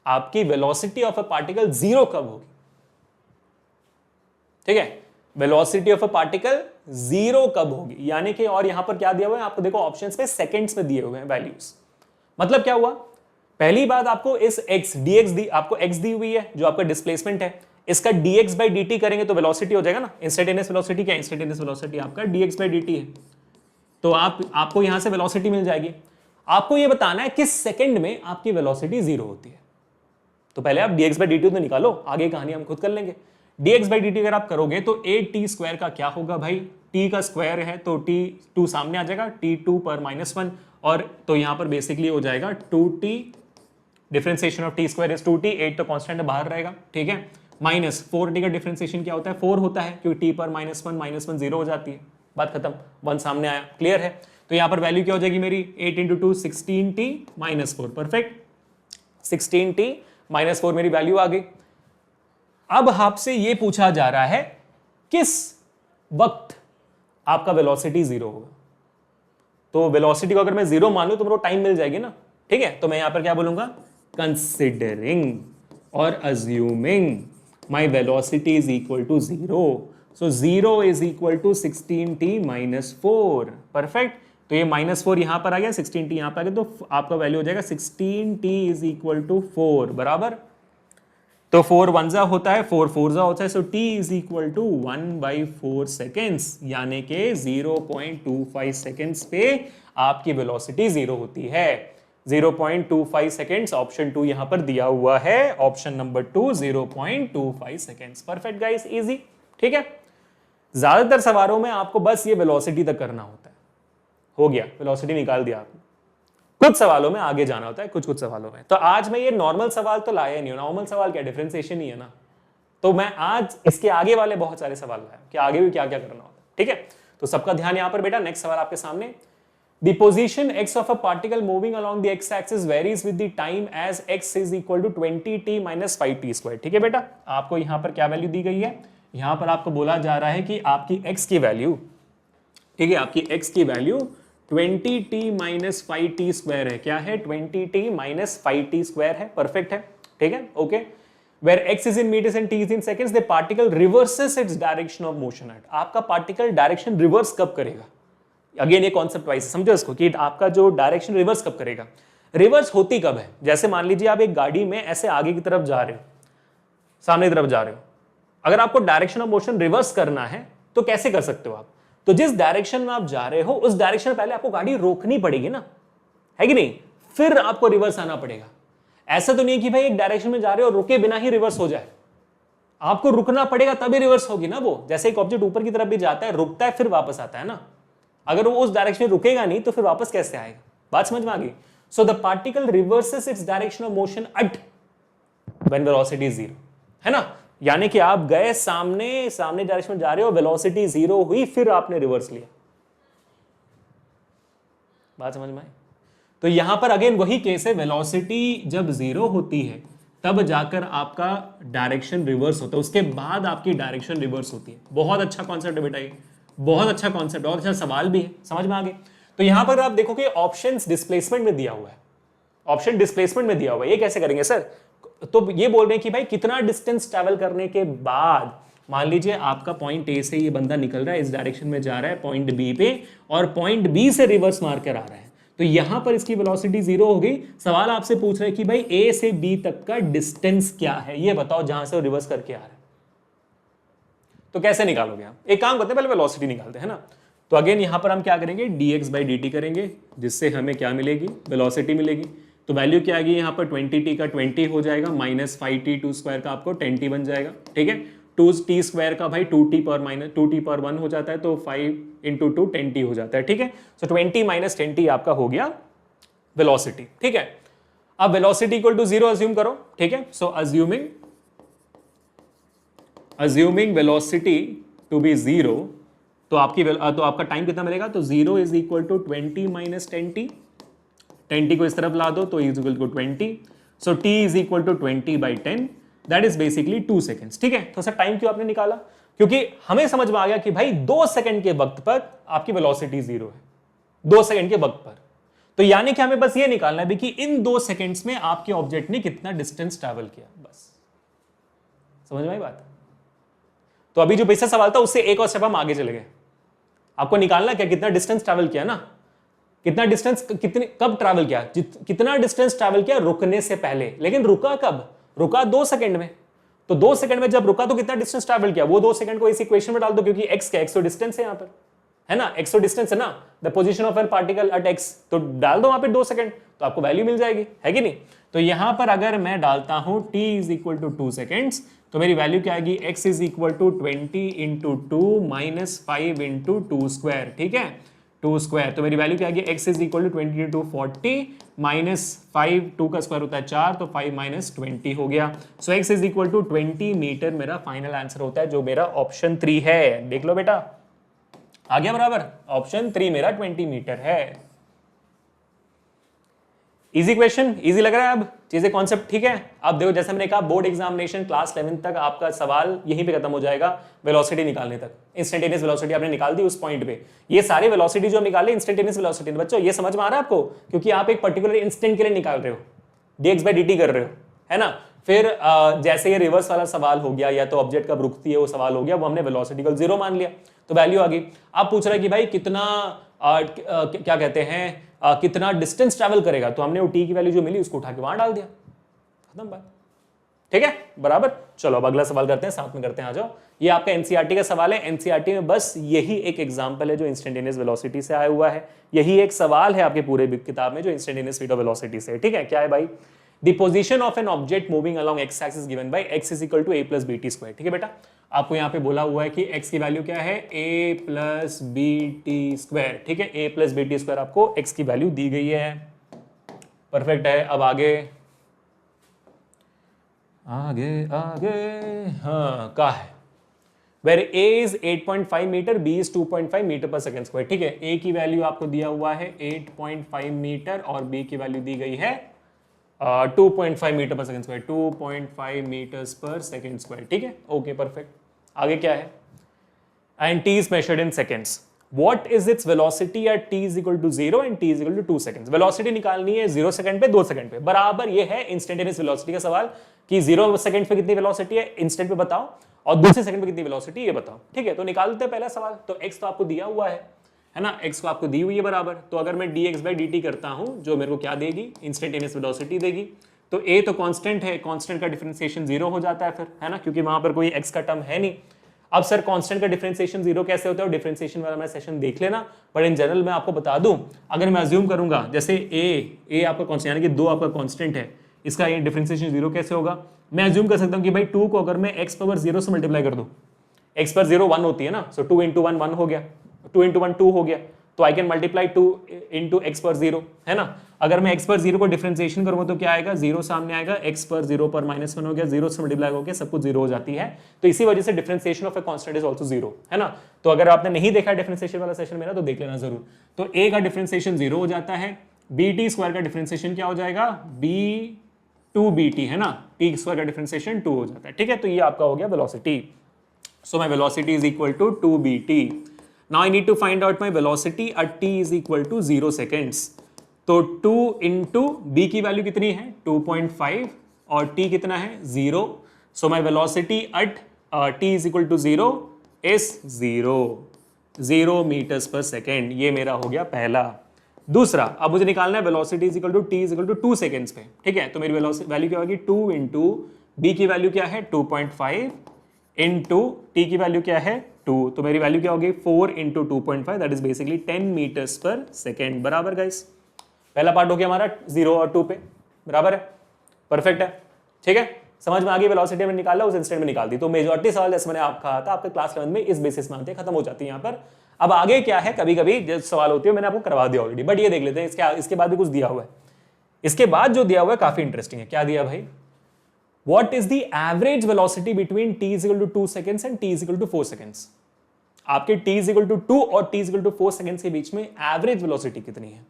आपकी वेलोसिटी ऑफ अ पार्टिकल 0 कब होगी? ठीक है, वेलोसिटी ऑफ अ पार्टिकल 0 कब होगी, यानी कि, और यहां पर क्या दिया हुआ है आपको, देखो ऑप्शंस में सेकंड्स में दिए हुए हैं वैल्यूज। मतलब क्या हुआ, पहली बात आपको इस x dx दी, आपको x दी हुई है जो आपका डिस्प्लेसमेंट है, इसका dx by dt करेंगे तो वेलोसिटी हो जाएगा ना, इंस्टेंटेनियस वेलोसिटी। क्या इंस्टेंटेनियस वेलोसिटी आपका dx by dt है, तो आपको यहां से वेलोसिटी मिल जाएगी। आपको यह बताना है किस सेकंड में आपकी वेलोसिटी 0 होती है। तो पहले आप dx by dt तो निकालो, आगे कहानी हम खुद कर लेंगे। dx by dt अगर आप करोगे तो 8t स्क्वायर का क्या होगा भाई, t का स्क्वायर है तो t2 सामने आ जाएगा, t2 पर -1, और तो यहां पर बेसिकली हो जाएगा 2t, differentiation of t square is 2t, 8 तो कांस्टेंट बाहर रहेगा। ठीक है, माइनस 4t का डिफरेंशिएशन क्या होता है, 4 होता है, क्योंकि t पर -1 0 हो जाती है, बात खत्म, 1 सामने आया, क्लियर है। तो यहां पर वैल्यू क्या हो जाएगी मेरी, 8 × 2 16t -4, परफेक्ट, 16t -4 मेरी वैल्यू आ गई। अब आपसे यह पूछा जा रहा है किस वक्त आपका वेलोसिटी 0 होगा। तो वेलोसिटी को अगर मैं 0 मान लूं तो मेरे को टाइम मिल जाएगी ना। ठीक है, तो मैं यहां पर क्या बोलूंगा, कंसिडरिंग और assuming my velocity is equal to 0, so 0 is equal to 16t -4, perfect. तो ये -4 यहां पर आ गया, 16t यहां पर आ गया, तो आपका वैल्यू हो जाएगा 16t इज इक्वल टू 4, बराबर। तो 4 1 जा होता है, 4 4 जा होता है, so t is equal to 1/4 seconds, यानी कि 0.25 सेकेंड्स पे आपकी वेलोसिटी 0 होती है। 0.25 सेकेंड्स, ऑप्शन 2 यहां पर दिया हुआ है, option number 2 0.25 seconds, perfect guys, easy. ठीक है, ज्यादातर सवालों में आपको बस ये वेलोसिटी तक करना होता है, हो गया, वेलोसिटी निकाल दिया आपने। कुछ सवालों में आगे जाना होता है, कुछ सवालों में। तो आज मैं ये नॉर्मल सवाल तो लाया नहीं हूं, नॉर्मल सवाल क्या, डिफरेंशिएशन ही है ना, तो मैं आज इसके आगे वाले बहुत सारे सवाल लाया कि आगे भी क्या क्या करना होता है। ठीक है, तो सबका ध्यान यहां पर बेटा, नेक्स्ट सवाल आपके सामने, the position x of a particle moving along the x axis varies with the time as x is equal to 20t minus 5t square। ठीक है बेटा, आपको यहां पर क्या वैल्यू दी गई है, यहां पर आपको बोला जा रहा है कि आपकी x की वैल्यू, ठीक है, आपकी x की value 20t minus 5t square है, क्या है, 20t minus 5t स्क्वायर है, परफेक्ट है। ठीक है, okay, where x is in meters and t is in seconds, the particle reverses its direction of motion at। आपका पार्टिकल डायरेक्शन रिवर्स कब करेगा, अगेन ये कॉन्सेप्ट वाइज समझो इसको, कि आपका जो डायरेक्शन रिवर्स कब करेगा, रिवर्स होती कब है। जैसे मान लीजिए आप एक गाड़ी में ऐसे आगे की तरफ जा रहे हो, सामने की तरफ जा रहे हो, अगर आपको डायरेक्शन ऑफ मोशन रिवर्स करना है तो कैसे कर सकते हो आप, तो जिस डायरेक्शन में आप जा रहे हो उस डायरेक्शन में पहले आपको गाड़ी रोकनी पड़ेगी ना, है कि नहीं, फिर आपको रिवर्स आना पड़ेगा। ऐसा तो नहीं कि भाई एक डायरेक्शन में जा रहे हो और रुके बिना ही रिवर्स हो जाए, आपको रुकना पड़ेगा तभी रिवर्स होगी ना वो। जैसे एक ऑब्जेक्ट ऊपर की तरफ भी जाता है, रुकता है, फिर वापस आता है ना, अगर वो उस डायरेक्शन में रुकेगा नहीं तो फिर वापस कैसे आएगा, बात समझ में आ गई। So the particle reverses its direction of motion at when velocity is 0, है ना, यानी कि आप गए सामने डायरेक्शन में जा रहे हो, वेलोसिटी 0 हुई, फिर आपने रिवर्स लिया, बात समझ में आई। तो यहां पर अगेन वही केस है, वेलोसिटी जब 0 होती है तब जाकर आपका डायरेक्शन रिवर्स होता है, उसके बाद आपकी डायरेक्शन रिवर्स होती है। बहुत अच्छा कॉन्सेप्ट है बेटा ये, बहुत अच्छा कॉन्सेप्ट, और अच्छा सवाल भी है, समझ में आ गए। तो यहां पर आप देखो कि ऑप्शंस डिस्प्लेसमेंट में दिया हुआ है, ऑप्शन डिस्प्लेसमेंट में दिया हुआ है, ये कैसे करेंगे सर, तो ये बोल रहे हैं कि भाई कितना डिस्टेंस ट्रैवल करने के बाद, मान लीजिए आपका पॉइंट ए से ये बंदा निकल रहा है, इस डायरेक्शन में जा रहा है पॉइंट बी पे, और पॉइंट बी से रिवर्स मार कर आ रहा है, तो यहां पर इसकी वेलोसिटी 0 हो गई। सवाल आपसे पूछ रहे हैं कि भाई ए से बी तक का डिस्टेंस क्या है, ये बताओ, जहां से वो रिवर्स करके आ रहा है। तो कैसे निकालोगे आप? एक काम करते हैं, पहले वेलोसिटी निकालते हैं ना। तो अगेन यहां पर हम क्या करेंगे, dx/dt करेंगे, जिससे हमें क्या मिलेगी, वेलोसिटी मिलेगी। तो वैल्यू क्या आएगी यहाँ पर, 20t का 20 हो जाएगा, माइनस 5t2 स्क्वायर का आपको 10t बन जाएगा। ठीक है, 2t स्क्वायर का भाई 2t/1 हो जाता है, तो 5 × 2 10t हो जाता है। ठीक है, सो 20 - 10t आपका हो गया वेलोसिटी। ठीक है, अब वेलोसिटी इक्वल टू 0 अज्यूम करो। ठीक है, सो अज्यूमिंग वेलोसिटी टू बी 0, तो आपका टाइम कितना मिलेगा, तो 0 is equal to 20 - 10t। 10t को इस तरफ ला दो तो is equal to 20, so t is equal to 20/10, that is basically 2 seconds. ठीक है, तो सर टाइम क्यों आपने निकाला, क्योंकि हमें समझ में आ गया कि भाई 2 सेकंड के वक्त पर आपकी वेलोसिटी 0 है, 2 सेकंड के वक्त पर। तो यानी कि हमें बस ये निकालना है कि इन 2 सेकंड्स में आपके ऑब्जेक्ट ने कितना डिस्टेंस ट्रैवल किया, बस। समझ में आई बात? तो अभी जो बेसिक सवाल था उससे एक और स्टेप हम आगे चले गए। आपको निकालना क्या, कितना डिस्टेंस ट्रैवल किया ना, कितना डिस्टेंस, कब ट्रैवल किया, कितना डिस्टेंस ट्रैवल किया रुकने से पहले, लेकिन रुका कब, रुका 2 सेकंड में। तो 2 सेकंड में जब रुका तो कितना डिस्टेंस ट्रैवल किया, वो 2 सेकंड को इस इक्वेशन में डाल दो, क्योंकि x क्या, x तो डिस्टेंस है यहां पर, है ना, x तो डिस्टेंस है ना, the position of an particle at x, तो डाल दो वहां पे 2 सेकंड, तो आपको वैल्यू मिल जाएगी, है कि नहीं। तो यहां पर अगर मैं डालता हूं t is equal to 2 seconds, तो मेरी वैल्यू क्या आएगी, x is equal to 20 × 2 minus 5 × 2 square. ठीक है, 2 स्क्वायर, तो मेरी वैल्यू क्या आएगी, x is equal to 20 × 2 40 minus 5, 2 का स्क्वायर होता है 4, तो 5 - 20 हो गया। So x is equal to 20 meter मेरा फाइनल आंसर होता है, जो मेरा ऑप्शन 3 है। देख लो बेटा, आ गया बराबर, ऑप्शन 3 मेरा 20 मीटर है। इजी क्वेश्चन, इजी लग रहा है, अब चीजें कॉन्सेप्ट ठीक है। अब देखो, जैसे मैंने कहा, बोर्ड एग्जामिनेशन क्लास 11 तक आपका सवाल यहीं पे खत्म हो जाएगा, वेलोसिटी निकालने तक। इंस्टेंटेनियस वेलोसिटी आपने निकाल दी उस पॉइंट पे, ये सारे वेलोसिटी जो निकाले इंस्टेंटेनियस वेलोसिटी। बच्चों ये समझ में आ रहा है आपको, क्योंकि आप एक पर्टिकुलर इंस्टेंट के लिए निकाल रहे हो, dx/dt कर रहे हो, है ना। फिर जैसे ये रिवर्स वाला सवाल हो गया, या तो ऑब्जेक्ट कब रुकती है वो सवाल हो गया, वो हमने वेलोसिटी को 0 मान लिया, तो वैल्यू आ गई। आप पूछ रहे हैं कि भाई कितना क्या कहते हैं, कितना डिस्टेंस ट्रैवल करेगा, तो हमने वो टी की वैल्यू जो मिली उसको उठा के वहां डाल दिया, खत्म बात। ठीक है, बराबर। चलो अब अगला सवाल करते हैं, साथ में करते हैं, आ जाओ। ये आपका एनसीईआरटी का सवाल है। एनसीईआरटी में बस यही एक एग्जांपल है जो इंस्टेंटेनियस वेलोसिटी से आया हुआ है, यही एक सवाल है आपके पूरे किताब में जो इंस्टेंटेनियस स्पीड ऑफ वेलोसिटी से। ठीक है, क्या है भाई, the position of an object moving along X axis given by x is equal to a plus bt square. ठीक है बेटा, आपको यहाँ पे बोला हुआ है कि x की वैल्यू क्या है, a प्लस bt स्क्वायर। ठीक है, a प्लस bt स्क्वायर आपको x की वैल्यू दी गई है, परफेक्ट है। अब आगे आगे आगे, हाँ का है, where a is 8.5 meter, b is 2.5 meter per second square. ठीक है, a की वैल्यू आपको दिया हुआ है 8.5 मीटर और b की वैल्यू दी गई है 2.5 meter per second square, 2.5 meters per second square. ठीक है, ओके परफेक्ट। आगे क्या है, and t is measured in seconds, what is its velocity at t is equal to 0 and t is equal to 2 seconds. Velocity निकालनी है 0 second पे, 2 second पे, बराबर ये है इंस्टेंटेनियस वेलोसिटी का सवाल कि 0 सेकंड पे कितनी वेलोसिटी है इंस्टेंट पे बताओ, और दूसरे सेकंड पे कितनी वेलोसिटी ये बताओ। ठीक है, तो निकालते हैं पहला सवाल। तो x तो आपको दिया हुआ है ना, x को आपको दी हुई है बराबर, तो अगर मैं dx/dt करता हूं, जो मेरे को क्या देगी, इंस्टेंटेनियस वेलोसिटी देगी। तो a तो कांस्टेंट है, कांस्टेंट का डिफरेंशिएशन 0 हो जाता है फिर, है ना, क्योंकि वहां पर कोई x का टर्म है नहीं। अब सर कांस्टेंट का डिफरेंशिएशन 0 कैसे होता है, डिफरेंशिएशन वाला मैं सेशन देख लेना, पर इन जनरल मैं आपको बता दूं, अगर मैं अज्यूम करूंगा जैसे a आपका कांस्टेंट, यानी कि 2 आपका कांस्टेंट है, इसका ये डिफरेंशिएशन 0 कैसे होगा, मैं अज्यूम कर सकता हूं कि भाई 2 को अगर मैं x पावर 0 से मल्टीप्लाई कर दूं, x पर 0 1 होती है ना, सो 2 × 1 1 हो गया, 2 × 1 2 हो गया, तो आई कैन मल्टीप्लाई 2 × x पर 0, है ना। अगर मैं x पर 0 को डिफरेंशिएशन करूंगा तो क्या आएगा, 0 सामने आएगा, x पर 0 पर -1 हो गया, 0 से मल्टीप्लाई हो गया, सब कुछ 0 हो जाती है। तो इसी वजह से differentiation of a constant is also 0, है ना। तो अगर आपने नहीं देखा डिफरेंशिएशन वाला सेशन मेरा तो देख लेना जरूर। तो a का डिफरेंशिएशन 0 हो जाता है, bt स्क्वायर का डिफरेंशिएशन क्या हो जाएगा, b2bt, है ना, t स्क्वायर का डिफरेंशिएशन 2 हो जाता है। ठीक है, तो ये आपका हो गया velocity. So my velocity is equal to 2bt. Now I need to find out my velocity at t is equal to 0 seconds. तो 2 into b की वैल्यू कितनी है 2.5 और t कितना है 0. So my velocity at t is equal to 0 is 0 meters per second. ये मेरा हो गया पहला। दूसरा, अब मुझे निकालना है velocity is equal to T is equal to 2 seconds पे, ठीक है। तो मेरी वैल्यू क्या होगी, 2 इंटू बी की वैल्यू क्या है 2.5 इंटू टी की वैल्यू क्या है 2, तो मेरी वैल्यू क्या होगी 4 into 2.5 that is basically 10 meters per second, बराबर गाइस। पहला पार्ट हो गया हमारा 0 और 2 पे, बराबर है, परफेक्ट है, ठीक है। समझ में आ गई, वेलोसिटी में निकाला उस इंस्टेंट में निकाल दी। तो मेजॉरिटी सवाल जैसे मैंने आप कहा था आपके क्लास 11 में इस बेसिस में आते खत्म हो जाती है यहाँ पर। अब आगे क्या है, कभी कभी जो सवाल होती है मैंने आपको करवा दिया ऑलरेडी, बट ये देख लेते हैं इसके बाद भी कुछ दिया हुआ है। इसके बाद जो दिया हुआ है काफी इंटरेस्टिंग है। क्या दिया भाई, what is the average velocity between t is equal to 2 seconds and t is equal to 4 seconds. आपके t इज इक्वल टू 2 और t is equal to 4 seconds के बीच में एवरेज वेलोसिटी कितनी है।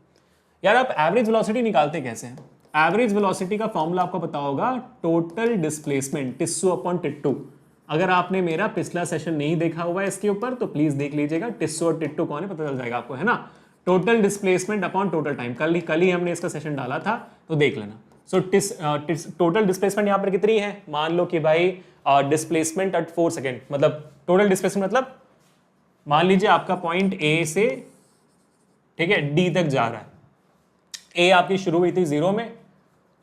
यार आप एवरेज वेलोसिटी निकालते कैसे हैं, एवरेज वेलोसिटी का फॉर्मूला आपको पता होगा, total displacement tissue upon Tittu. अगर आपने मेरा पिछला सेशन नहीं देखा हुआ है इसके ऊपर तो प्लीज देख लीजिएगा, टिस्सू और टिट्टू कौन है पता चल जाएगा आपको, है ना। Total displacement upon total time, कल ही हमने इसका सेशन डाला था तो देख लेना। सो टोटल डिस्प्लेसमेंट यहाँ पर कितनी है, मान लो कि भाई डिस्प्लेसमेंट एट 4 सेकेंड, मतलब टोटल डिस्प्लेसमेंट मतलब मान लीजिए आपका पॉइंट ए से, ठीक है, डी तक जा रहा है। ए आपकी शुरू हुई थी 0 में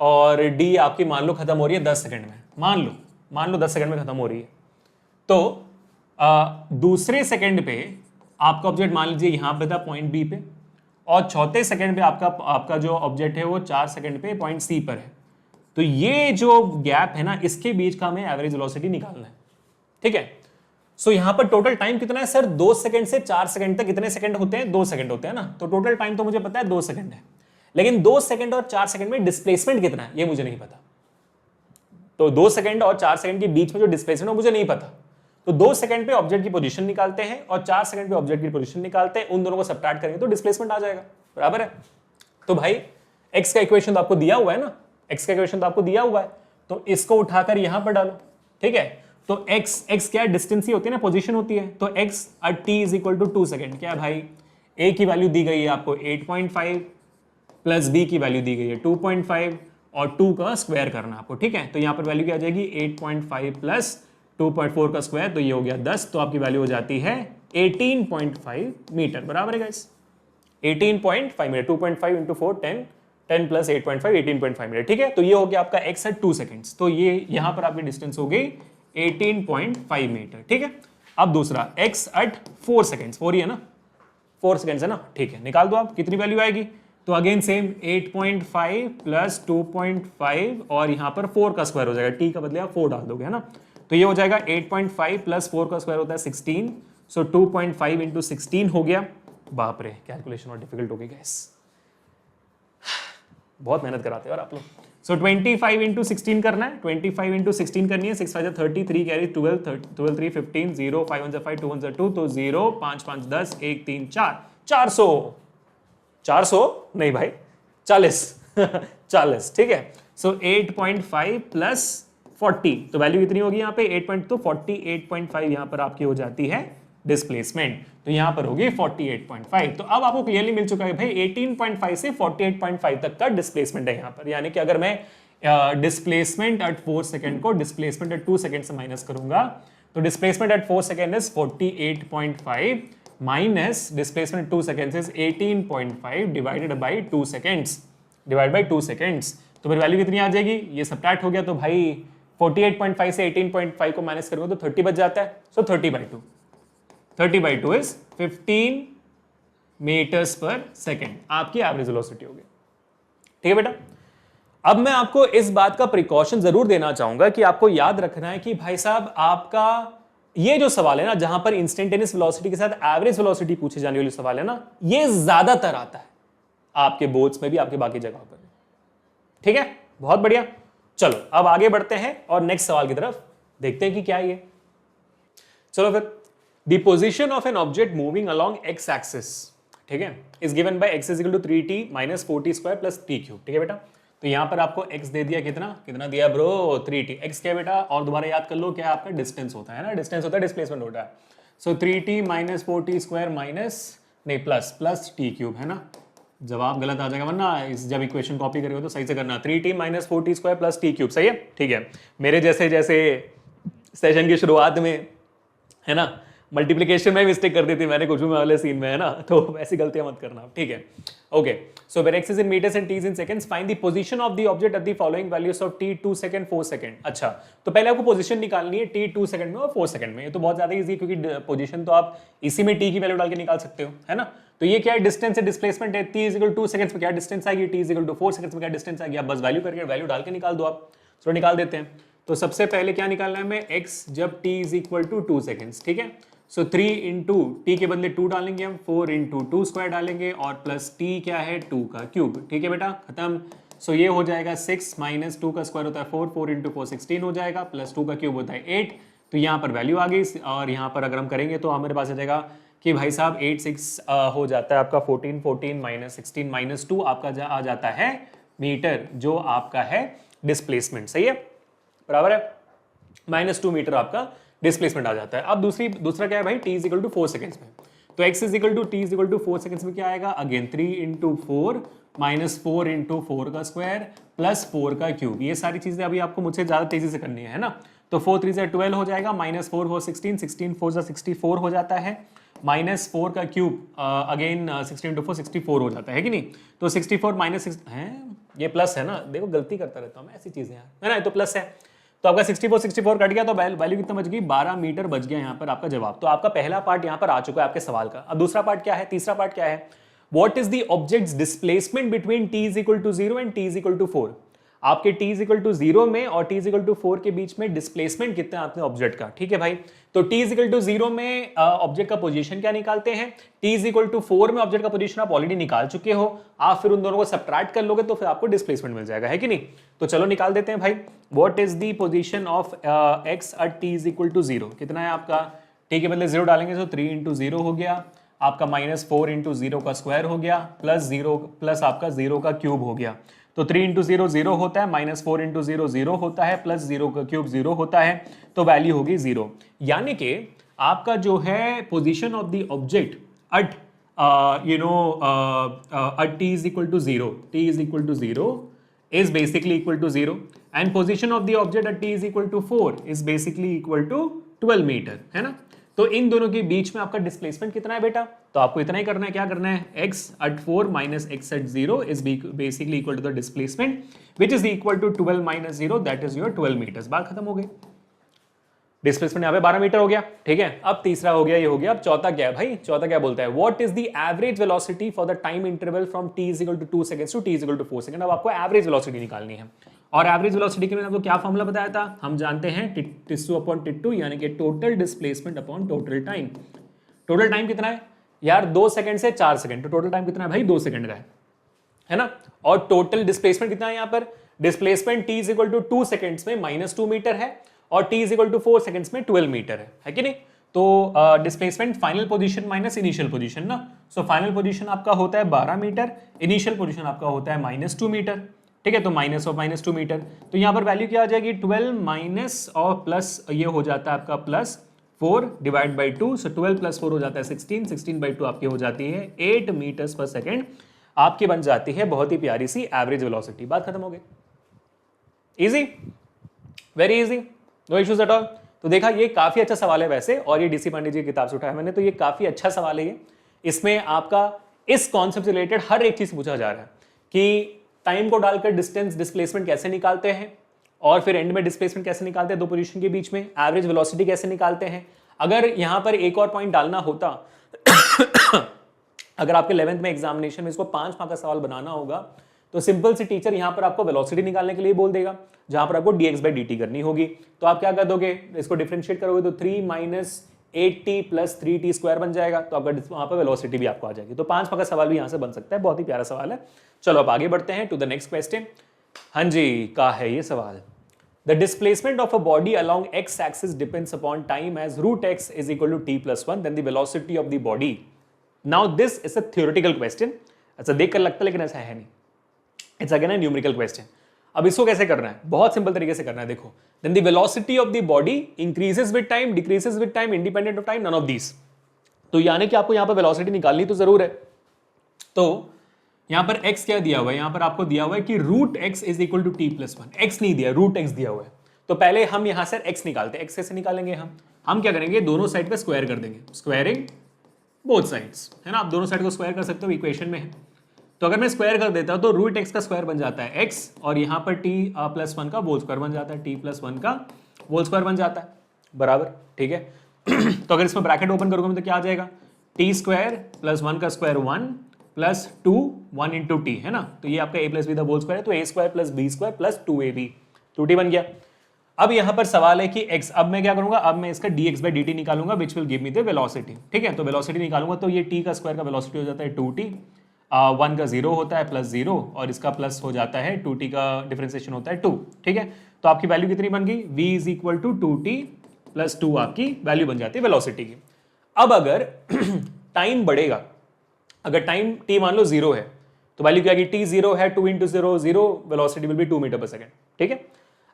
और डी आपकी मान लो खत्म हो रही है 10 सेकंड में, मान लो 10 सेकंड में खत्म हो रही है। तो दूसरे सेकंड पे आपका ऑब्जेक्ट मान लीजिए यहां पे था पॉइंट बी पे, और चौथे सेकंड पे आपका जो ऑब्जेक्ट है वो 4 सेकंड पे पॉइंट सी पर है। तो ये जो गैप है ना, इसके बीच का हमें एवरेज वेलोसिटी निकालना है, ठीक है। सो यहां पर टोटल टाइम कितना है सर, 2 सेकंड से 4 सेकंड तक कितने सेकंड होते हैं, 2 सेकंड होते हैं ना। तो टोटल टाइम तो मुझे पता है 2 सेकंड है, लेकिन 2 सेकंड और 4 सेकंड में डिस्प्लेसमेंट कितना है ये मुझे नहीं पता। तो 2 सेकंड और 4 सेकंड के बीच में जो डिस्प्लेसमेंट है मुझे नहीं पता। तो 2 सेकंड पे ऑब्जेक्ट की पोजीशन निकालते हैं और 4 सेकंड पे ऑब्जेक्ट की पोजीशन निकालते हैं, उन दोनों को सबट्रैक्ट करेंगे तो डिस्प्लेसमेंट आ जाएगा, बराबर है। तो भाई एक्स का इक्वेशन तो आपको दिया हुआ है ना, एक्स का इक्वेशन तो आपको दिया हुआ है, तो इसको उठाकर यहां पर डालो, ठीक है। तो एक्स क्या डिस्टेंस ही होती है ना, पोजीशन होती है। तो X at T is equal to 2 second, क्या भाई ए की वैल्यू दी गई है आपको 8.5 प्लस बी की वैल्यू दी गई है 2.5 और 2 का स्क्वायर करना आपको, ठीक है। तो यहां पर वैल्यू क्या आ जाएगी 8.5 प्लस 2.4 का स्क्वायर, तो ये हो गया 10, तो आपकी वैल्यू हो जाती है 18.5 मीटर, बराबर है guys, 18.5 meter. 2.5 into 4 10 plus 8.5 18.5 meter, ठीक है। तो ये हो गया आपका x एट 2 सेकंड्स, तो ये यहां पर आपकी डिस्टेंस हो गई 18.5 मीटर, ठीक है। अब दूसरा x एट 4 सेकंड्स, 4 ही है ना, 4 सेकंड्स है ना, ठीक है। निकाल दो आप, कितनी वैल्यू आएगी, तो अगेन सेम 8.5 प्लस 2.5 और यहां पर 4 का स्क्वायर हो जाएगा, t का बदले आप 4 डाल दोगे, है ना। तो ये हो जाएगा 8.5 प्लस 4 का स्क्वायर होता है 16, सो 2.5 इंटू 16 हो गया। बाप रे, कैलकुलेशन और डिफिकल्ट हो गई गाइस, बहुत मेहनत कराते हो और आप लोग। सो 25 इंटू 16 करना है, 25 इंटू 16 करनी है, 6 5 30, 3 कैरी 12, 12 3 15, 0 5 1 5 2 1 2, तो 0 5 5 10 1 3 4, 400 नहीं भाई 40 40, ठीक है। सो 8.5 प्लस 40, तो वैल्यू कितनी होगी यहाँ पे 8. तो 48.5 यहाँ पर आपकी हो जाती है डिस्प्लेसमेंट, तो यहाँ पर होगी 48.5। तो अब आपको क्लियरली मिल चुका है भाई 18.5 से 48.5 तक का डिस्प्लेसमेंट है यहाँ पर। यानी कि अगर मैं डिस्प्लेसमेंट एट 4 सेकंड को डिस्प्लेसमेंट एट 2 सेकंड से माइनस करूंगा, तो displacement eight 4 second is 48.5 minus displacement 2 seconds is 18.5 divided by 2 seconds, divide by 2 seconds. तो फिर वैल्यू कितनी आ जाएगी, ये सबट्रैक्ट हो गया, तो भाई 48.5 से 18.5 को माइनस करोगे तो 30 बच जाता है। सो 30/2, 30/2 इज 15 मीटर्स पर सेकेंड आपकी एवरेज वेलोसिटी होगी, ठीक है बेटा। अब मैं आपको इस बात का प्रिकॉशन जरूर देना चाहूंगा कि आपको याद रखना है कि भाई साहब आपका ये जो सवाल है ना, जहां पर इंस्टेंटेनियस वेलोसिटी के साथ एवरेज वेलोसिटी पूछे जाने वाली सवाल है ना, ये ज्यादातर आता है आपके बोर्ड्स में भी, आपके बाकी जगहों पर, ठीक है। बहुत बढ़िया, चलो अब आगे बढ़ते हैं और नेक्स्ट सवाल की तरफ देखते हैं कि क्या है ये। चलो फिर, the position of an object moving along X axis, ठीक है, is given by x is equal to 3t minus 4t square plus t cube, ठीक है बेटा। तो यहां पर आपको x दे दिया, कितना दिया ब्रो 3t। x क्या बेटा, और दोबारा याद कर लो क्या आपका डिस्टेंस होता है ना, डिस्टेंस होता है, डिस्प्लेसमेंट होता है। सो 3t minus 4t square minus नहीं प्लस t क्यूब, है ना। जवाब गलत आ जाएगा, वरना जब इक्वेशन कॉपी करेगा तो सही से करना, 3t minus 4t square plus t cube, सही है, ठीक है। मेरे जैसे सेशन की शुरुआत में, है ना, मल्टीप्लीकेशन में मिस्टेक कर दी थी मैंने कुछ भी वाले सीन में, है ना, तो ऐसी गलतियां मत करना, ठीक है। Okay, so where x is in metres and t is in seconds, find the position of the object at the following values of t 2 second 4 second. अच्छा, तो पहले आपको पोजीशन निकालनी है t 2 सेकंड में और 4 सेकंड में। ये तो बहुत ज्यादा इजी है क्योंकि पोजीशन तो आप इसी में t की वैल्यू डाल के निकाल सकते हो, है ना। तो ये क्या है, डिस्टेंस है, डिस्प्लेसमेंट है। t इज 2 सेकंड्स में क्या डिस्टेंस आएगी, t इज 4 सेकंड्स में क्या डिस्टेंस आएगी, आप बस वैल्यू करके वैल्यू डाल के निकाल दो आप। चलो निकाल देते हैं। तो सबसे पहले क्या निकालना है हमें, x जब t is equal to 2 seconds, ठीक है। सो 3 इंटू टी के बदले 2 डालेंगे हम, 4 इंटू 2 स्क्वायर डालेंगे और प्लस t क्या है 2 का क्यूब, ठीक है बेटा, खत्म। सो ये हो जाएगा 6 माइनस 2 का स्क्वायर होता है 4, 4 इंटू 4 16 हो जाएगा, प्लस 2 का क्यूब होता है 8। तो यहाँ पर वैल्यू आ गई और यहाँ पर अगर हम करेंगे तो हमारे पास आ जाएगा कि भाई साहब 8 6 हो जाता है आपका 14, 14 माइनस 16 माइनस 2 आपका आ जाता है मीटर, जो आपका है डिस्प्लेसमेंट, सही है, बराबर है, -2 मीटर आपका डिस्प्लेसमेंट आ जाता है। अब दूसरा क्या है भाई, t is equal to 4 seconds में, तो x is equal to t is equal to 4 seconds में क्या आएगा, अगेन 3 इंटू 4 माइनस 4 इंटू 4 का स्क्वायर प्लस 4 का क्यूब। ये सारी चीजें अभी आपको मुझसे ज्यादा तेजी से करनी है ना। तो 4 3 से 12 हो जाएगा, माइनस 4 4 16, 16 4 से 64 हो जाता है, माइनस 4 का क्यूब अगेन 16 इंटू 4 64 हो जाता है कि नहीं। तो 64 माइनस है, ये प्लस है ना, देखो गलती करता रहता हूँ मैं ऐसी चीजें यार, है ना, ये तो प्लस है। तो आपका 64 कट गया तो वैल्यू कितना बच गई, 12 मीटर बच गया यहाँ पर आपका जवाब। तो आपका पहला पार्ट यहाँ पर आ चुका है आपके सवाल का। अब दूसरा पार्ट क्या है, तीसरा पार्ट क्या है, what is the object's displacement between t is equal to 0 and t is equal to 4। आपके t इज इक्वल टू 0 में और t इज इक्वल टू 4 के बीच में डिस्प्लेसमेंट कितना है आपने ऑब्जेक्ट का, ठीक है भाई। तो t इज इक्वल टू 0 में ऑब्जेक्ट का पोजीशन क्या निकालते हैं, t इज इक्वल टू 4 में ऑब्जेक्ट का पोजीशन आप ऑलरेडी निकाल चुके हो, आप फिर उन दोनों को सब्ट्रैक्ट कर लोगे तो फिर आपको डिस्प्लेसमेंट मिल जाएगा, है कि नहीं। तो चलो निकाल देते हैं भाई, what is the position of x at t is equal to 0, कितना है आपका, t के बदले 0 डालेंगे तो 3 इंटू 0 हो गया आपका, माइनस 4 इंटू 0 का स्क्वायर हो गया, प्लस 0 प्लस आपका 0 का क्यूब हो गया। तो 3 इंटू 0 0 होता है, माइनस 4 इंटू 0 0 होता है, प्लस 0 का क्यूब 0 होता है, तो वैल्यू होगी 0। यानी कि आपका जो है position of the object eight at t is equal to 0, t is equal to 0 is basically equal to 0 and position of the object at t is equal to 4 is basically equal to 12 metre, है ना। तो इन दोनों के बीच में आपका displacement कितना है बेटा, तो आपको इतना ही करना है, क्या करना है, x at 4 minus x at 0 is basically equal to the displacement which is equal to 12 minus 0, that is your 12 meters। बात खत्म हो गई, डिस्प्लेसमेंट यहाँ पे 12 मीटर हो गया, ठीक है। अब तीसरा हो गया, ये हो गया। अब चौथा क्या है भाई, चौथा क्या बोलता है, what is the average velocity for the time interval from t is equal to 2 सेकंड्स to t is equal to 4 second. अब आपको एवरेज वेलोसिटी निकालनी है, और एवरेज वेलोसिटी के लिए आपको क्या फॉर्मूला बताया था, हम जानते हैं टिट्टू अपॉन टिट्टू, यानी कि total displacement upon total time. Total time कितना है यार, 2 सेकंड से 4 सेकंड, तो टोटल टाइम कितना है भाई, 2 सेकंड का है ना। और टोटल डिस्प्लेसमेंट कितना है यहाँ पर, displacement t is equal to 2 seconds में -2 मीटर है और t is equal to 4 seconds में 12 मीटर है कि नहीं। तो displacement final position minus initial position ना, सो फाइनल पोजीशन आपका होता है 12 मीटर, इनिशियल पोजीशन आपका होता है -2 मीटर, ठीक है। तो माइनस और -2 मीटर, तो यहाँ पर वैल्यू क्या आ जाएगी, 12 माइनस और प्लस ये हो जाता है आपका plus 4 divide by 2, so 12 plus 4 हो जाता है 16, 16 बाई 2 आपकी हो जाती है 8 मीटर्स पर सेकेंड, आपकी बन जाती है बहुत ही प्यारी सी एवरेज वेलोसिटी। बात खत्म हो गई, easy, very easy, no issues at all. तो देखा, ये काफी अच्छा सवाल है वैसे, और ये डीसी पांडे जी की किताब से उठाया मैंने, तो ये काफी अच्छा सवाल है ये। इसमें आपका इस कॉन्सेप्ट से रिलेटेड हर एक चीज पूछा जा रहा है कि टाइम को डालकर डिस्टेंस डिस्प्लेसमेंट कैसे निकालते हैं, और फिर एंड में डिस्प्लेसमेंट कैसे निकालते हैं दो पोजीशन के बीच में, एवरेज वेलोसिटी कैसे निकालते हैं। अगर यहां पर एक और पॉइंट डालना होता अगर आपके 11th में एग्जामिनेशन में इसको 5 मार्क का सवाल बनाना होगा, तो सिंपल सी टीचर यहां पर आपको वेलोसिटी निकालने के लिए बोल देगा, जहां पर आपको dx/dt करनी होगी। तो आप क्या कर दोगे, इसको डिफरेंशिएट करोगे तो 3 minus 8t plus 3t square बन जाएगा, तो आपका वहां पर वेलोसिटी भी आपको आ जाएगी। तो 5 मार्क का सवाल भी यहां से बन सकता है, बहुत ही प्यारा सवाल है। चलो अब आगे बढ़ते हैं टू द नेक्स्ट क्वेश्चन। हाँ जी, का है ये सवाल, the displacement of a body along x axis depends upon time as root x is equal to t plus 1, then the velocity of the body. Now this is a theoretical question. अच्छा देख कर लगता है लेकिन ऐसा है नहीं, it's again a numerical question. अब इसको कैसे करना है, बहुत सिंपल तरीके से करना है। देखो, then the velocity of the body increases with time, decreases with time, independent of time, none of these। तो यानी कि आपको यहां पर वेलोसिटी निकालनी तो जरूर है। तो यहां पर x क्या दिया हुआ है, यहां पर आपको दिया हुआ है कि root x is equal to t plus 1, x नहीं दिया, रूट x दिया हुआ है। तो पहले हम यहां से x निकालते हैं, x कैसे निकालेंगे हम, हम क्या करेंगे, दोनों साइड पे स्क्वायर कर देंगे, स्क्वायरिंग बोथ साइड्स, है ना। आप दोनों साइड को स्क्वायर कर सकते हो, इक्वेशन में है। तो अगर मैं स्क्वायर कर देता हूं तो रूट एक्स का स्क्वायर बन जाता है x, और यहां पर t प्लस 1 का होल स्क्वायर बन जाता है, t प्लस 1 का होल स्क्वायर बन जाता है, बराबर, ठीक है। तो अगर इसमें ब्रैकेट ओपन करोगे तो क्या आ जाएगा, टी स्क्वायर प्लस 1 का स्क्वायर 1 प्लस 2 1 इंटू टी, है ना। तो ये आपका a plus b the whole square है, तो a square plus b square plus 2ab, 2t बन गया। अब यहां पर सवाल है कि x, अब मैं क्या करूंगा, अब मैं इसका dx बाई dt निकालूंगा, which will give me the velocity, ठीक है। तो वेलोसिटी निकालूंगा तो ये t का स्क्वायर का वेलोसिटी हो जाता है 2t, 1 का 0 होता है प्लस 0, और इसका प्लस हो जाता है 2t का डिफरेंशिएशन होता है 2, ठीक है। तो आपकी वैल्यू कितनी बन गई, v is equal to 2t plus 2 आपकी वैल्यू बन जाती है वेलोसिटी की। अब अगर टाइम बढ़ेगा, अगर टाइम t मान लो 0 है तो वैल्यू क्या आएगी, t 0 है, 2 into 0 0, velocity will be 2 metre per second, ठीक है।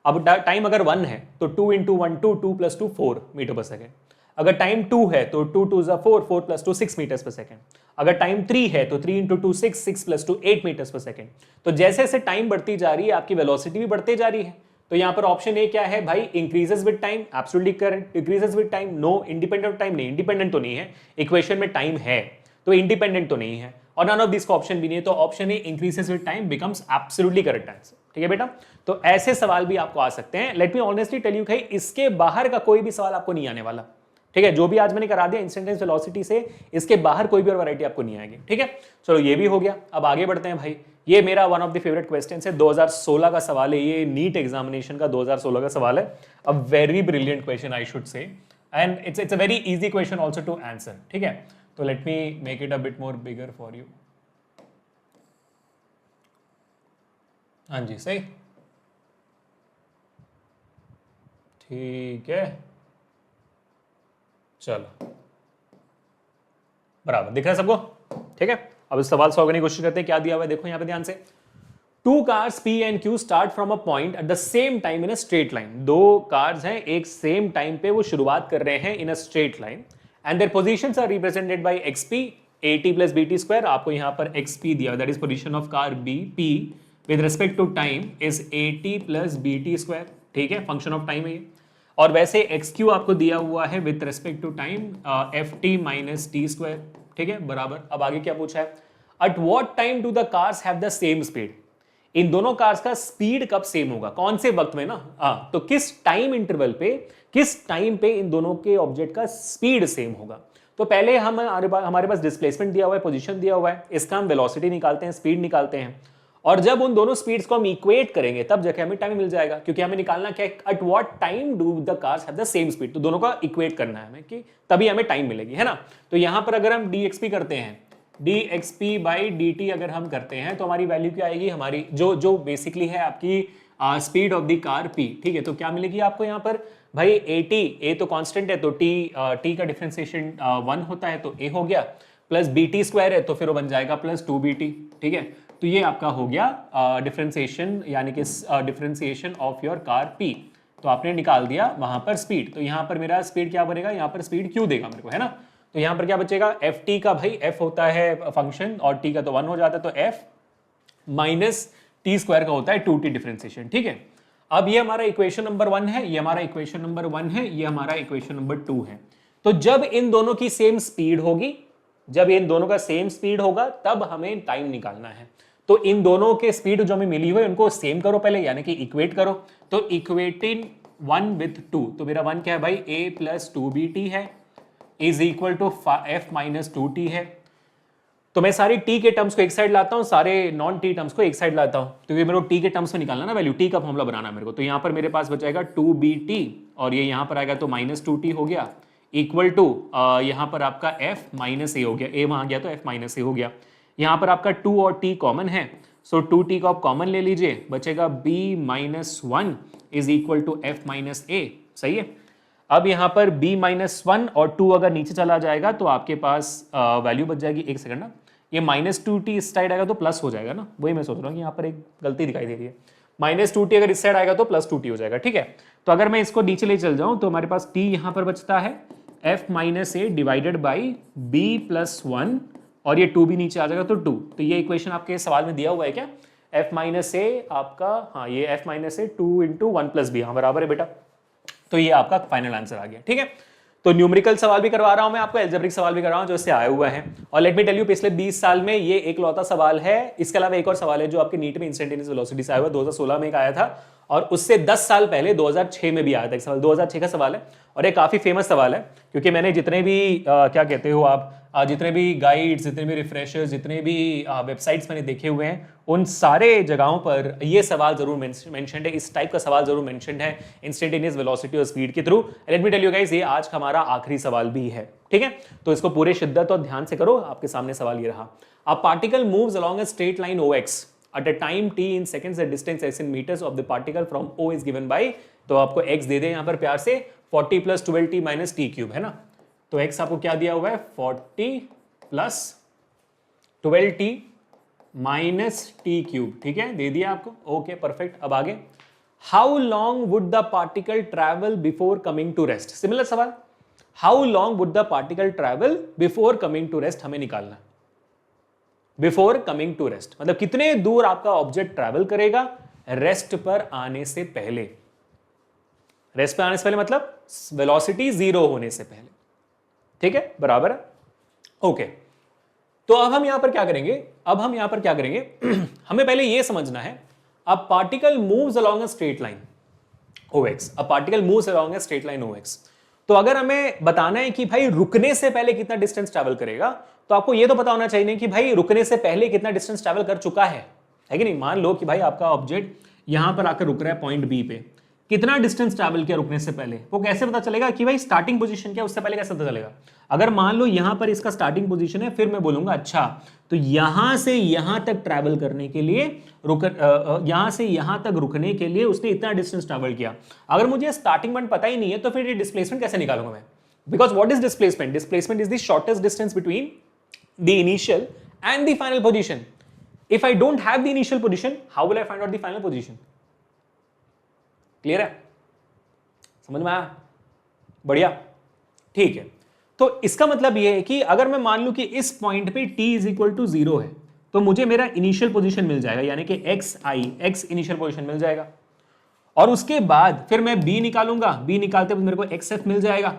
अब टाइम अगर 1 है तो 2 into 1 2 plus 2 4 metre per second. अगर टाइम 2 है तो 2 2 4 4 प्लस 2 6 मीटर्स पर सेकेंड। अगर टाइम 3 है तो 3 into 2 6 6 plus 2 8 metres per second. तो जैसे जैसे टाइम बढ़ती जा रही है आपकी वेलोसिटी भी बढ़ती जा रही है। तो यहां पर ऑप्शन ए क्या है भाई, increases with time, absolutely correct. Decreases with time, no. Independent time नहीं, इंडिपेंडेंट तो नहीं है, इक्वेशन में टाइम है तो इंडिपेंडेंट तो नहीं है, और नन ऑफ दिस का ऑप्शन भी नहीं है। तो option A increases with time becomes absolutely correct answer, ठीक है बेटा। तो ऐसे सवाल भी आपको आ सकते हैं। Let me honestly tell you भाई, इसके बाहर का कोई भी सवाल आपको नहीं आने वाला, ठीक है। जो भी आज मैंने करा दिया इंस्टेंटेनियस वेलोसिटी से, इसके बाहर कोई भी और वैरायटी आपको नहीं आएगी, ठीक है। चलो ये भी हो गया। अब आगे बढ़ते हैं भाई, ये मेरा one of the favourite question है, 2016 का सवाल है ये, नीट एग्जामिनेशन का 2016 का सवाल है। A very brilliant question I should say, and it's a very easy question also to answer, ठीक है। तो let me make it a bit more bigger for you. हाँ जी, सही, ठीक है, चलो बराबर दिख रहा है सबको, ठीक है। अब इस सवाल सॉल्व करने की कोशिश करते हैं। क्या दिया हुआ है देखो यहाँ पे ध्यान से, two cars P and Q start from a point at the same time in a straight line. दो कार्स हैं, एक सेम टाइम पे वो शुरुआत कर रहे हैं in a straight line, and their positions are represented by xp at plus bt square. आपको यहाँ पर xp दिया, that is position of car p with respect to time is at plus bt square, ठीक है, function of time है ये। और वैसे xq आपको दिया हुआ है with respect to time ft minus t square, ठीक है, बराबर। अब आगे क्या पूछा है, at what time do the cars have the same speed. इन दोनों कार्स का स्पीड कब सेम होगा, कौन से वक्त में ना, तो किस टाइम इंटरवल पे, किस टाइम पे इन दोनों के ऑब्जेक्ट का स्पीड सेम होगा। तो पहले हमारे पास डिस्प्लेसमेंट दिया हुआ है, पोजीशन दिया हुआ है, इसका हम वेलोसिटी निकालते हैं, स्पीड निकालते हैं, और जब उन दोनों स्पीड्स को हम इक्वेट करेंगे तब जाके हमें टाइम मिल जाएगा, क्योंकि हमें निकालना क्या है, at what time do the cars have the same speed. तो दोनों का इक्वेट करना है हमें, कि तभी हमें टाइम मिलेगी, है ना। तो यहां पर अगर हम dxp करते हैं, dxp बाई dt अगर हम करते हैं तो हमारी वैल्यू क्या आएगी, हमारी जो बेसिकली है आपकी speed of the car p, ठीक है। तो क्या मिलेगी आपको यहाँ पर भाई, a तो कांस्टेंट है तो t का डिफरेंशिएशन 1 होता है तो a हो गया, प्लस bt स्क्वायर है तो फिर वो बन जाएगा प्लस 2bt, ठीक है। तो ये आपका हो गया डिफरेंशिएशन, यानी कि differentiation of your car p। तो आपने निकाल दिया वहां पर स्पीड, तो यहाँ पर मेरा स्पीड क्या बनेगा, यहाँ पर स्पीड q देगा मेरे को, है ना। तो यहाँ पर क्या बचेगा, ft का भाई f होता है फंक्शन और t का तो 1 हो जाता है, तो f माइनस टी स्क्वायर का होता है 2t डिफरेंशिएशन, ठीक है। अब ये हमारा इक्वेशन नंबर 1 है, ये हमारा इक्वेशन नंबर 1 है, ये हमारा इक्वेशन नंबर 2 है। तो जब इन दोनों की सेम स्पीड होगी, जब इन दोनों का सेम स्पीड होगा तब हमें टाइम निकालना है। तो इन दोनों के स्पीड जो हमें मिली हुई है उनको सेम करो पहले, यानी कि इक्वेट करो। तो इक्वेटिंग 1 विथ 2, तो मेरा 1 क्या है भाई, a प्लस 2bt है, is equal to f minus 2t है। तो मैं सारे t के टर्म्स को एक साइड लाता हूं, सारे नॉन t टर्म्स को एक साइड लाता हूं, तो ये मेरे को t के टर्म्स में निकालना ना वैल्यू, t का फॉर्मूला बनाना मेरे को। तो यहां पर मेरे पास बचाएगा 2bt, और ये यहां पर आएगा तो माइनस 2t हो गया, इक्वल टू यहां पर आपका f माइनस a हो गया, a वहां गया तो f माइनस a हो गया। यहां पर आपका 2 और t कॉमन है, सो 2t को आप कॉमन ले लीजिए, बचेगा b minus 1 is equal to f minus a, सही है। अब यहां पर b माइनस 1 और 2 अगर नीचे चला जाएगा तो आपके पास वैल्यू बच जाएगी, एक सेकंड ना, ये माइनस 2t इस साइड आएगा तो प्लस हो जाएगा ना, वही मैं सोच रहा हूँ कि यहाँ पर एक गलती दिखाई दे रही है, माइनस 2t अगर इस साइड आएगा तो प्लस 2t हो जाएगा, ठीक है। तो अगर मैं इसको नीचे ले चल जाऊं तो हमारे पास t यहाँ पर बचता है f minus a divided by b plus 1, और ये 2 भी नीचे आ जाएगा तो 2। तो ये इक्वेशन आपके सवाल में दिया हुआ है क्या, f माइनस a आपका, हाँ ये f minus a 2 into 1 plus b, हाँ बराबर है बेटा। तो ये आपका फाइनल आंसर आ गया, ठीक है। तो न्यूमेरिकल सवाल भी करवा रहा हूं मैं आपको, एल्जेब्रिक सवाल भी कर रहा हूं जो इससे आए हुए हैं। और लेट मी टेल यू, पिछले 20 साल में ये एक लौता सवाल है। इसके अलावा एक और सवाल है जो आपके नीट में इंस्टेंटेनियस वेलोसिटी से आया हुआ, 2016 में एक आया था, और उससे 10 साल पहले 2006 में भी आया था एक सवाल, 2006 का सवाल है। और ये काफी फेमस सवाल है, क्योंकि मैंने जितने भी क्या कहते हो आप, जितने भी गाइड्स, जितने भी रिफ्रेशर्स, जितने भी वेबसाइट्स मैंने देखे हुए हैं, उन सारे जगहों पर ये सवाल जरूर मेंशन्ड है, इस टाइप का सवाल जरूर मेंशन्ड है इंस्टेंटेनियस वेलोसिटी और स्पीड के through. Let me tell you guys, ये आज हमारा आखिरी सवाल भी है, ठीक है? तो इसको पूरे शिद्दत और ध्यान से करो। आपके सामने सवाल ये रहा, a particle moves along a straight line OX at a time t in seconds, the distance s in meters of the particle from O is given by, तो आपको x दे दे यहां पर प्यार से 40 plus 12t minus T cube, है ना? तो x आपको क्या दिया हुआ है, 40 plus 12t minus T cube, ठीक है, दे दिया आपको। Okay perfect. अब आगे, how long would the particle travel before coming to rest, similar सवाल, how long would the particle travel before coming to rest हमें निकालना। बिफोर कमिंग टू रेस्ट मतलब कितने दूर आपका ऑब्जेक्ट ट्रैवल करेगा रेस्ट पर आने से पहले। रेस्ट पर आने से पहले मतलब वेलोसिटी 0 होने से पहले, ठीक है, बराबर है। ओके, तो अब हम यहां पर क्या करेंगे, हमें पहले यह समझना है, a particle moves along a straight line OX, a particle moves along a straight line OX। तो अगर हमें बताना है कि भाई रुकने से पहले कितना डिस्टेंस ट्रैवल करेगा, तो आपको यह तो पता होना चाहिए कि भाई रुकने से पहले कितना डिस्टेंस ट्रैवल कर चुका है कि नहीं। मान लो कि भाई आपका ऑब्जेक्ट यहां पर आकर रुक रहा है पॉइंट बी पे, कितना डिस्टेंस ट्रैवल किया रुकने से पहले, वो कैसे पता चलेगा कि भाई स्टार्टिंग पोजीशन क्या, उससे पहले कैसे पता चलेगा। अगर मान लो यहां पर इसका स्टार्टिंग पोजीशन है, फिर मैं बोलूंगा अच्छा तो यहां से यहां तक ट्रैवल करने के लिए यहां से यहां तक रुकने के लिए उसने इतना डिस्टेंस ट्रैवल किया। अगर मुझे स्टार्टिंग पॉइंट पता ही नहीं है तो फिर ये डिस्प्लेसमेंट कैसे निकालूंगा मैं, because what is displacement, displacement is the shortest distance between the initial and the final position. If I don't have the initial position, how will I find out the final position? Clear है, समझ में आया, बढ़िया, ठीक है। तो इसका मतलब यह है कि अगर मैं मान लूं कि इस पॉइंट पे t इज इक्वल टू 0 है, तो मुझे मेरा इनिशियल पोजीशन मिल जाएगा, यानी कि x इनिशियल पोजीशन मिल जाएगा। और उसके बाद फिर मैं b निकालूंगा, b निकालते वक्त मेरे को xf मिल जाएगा,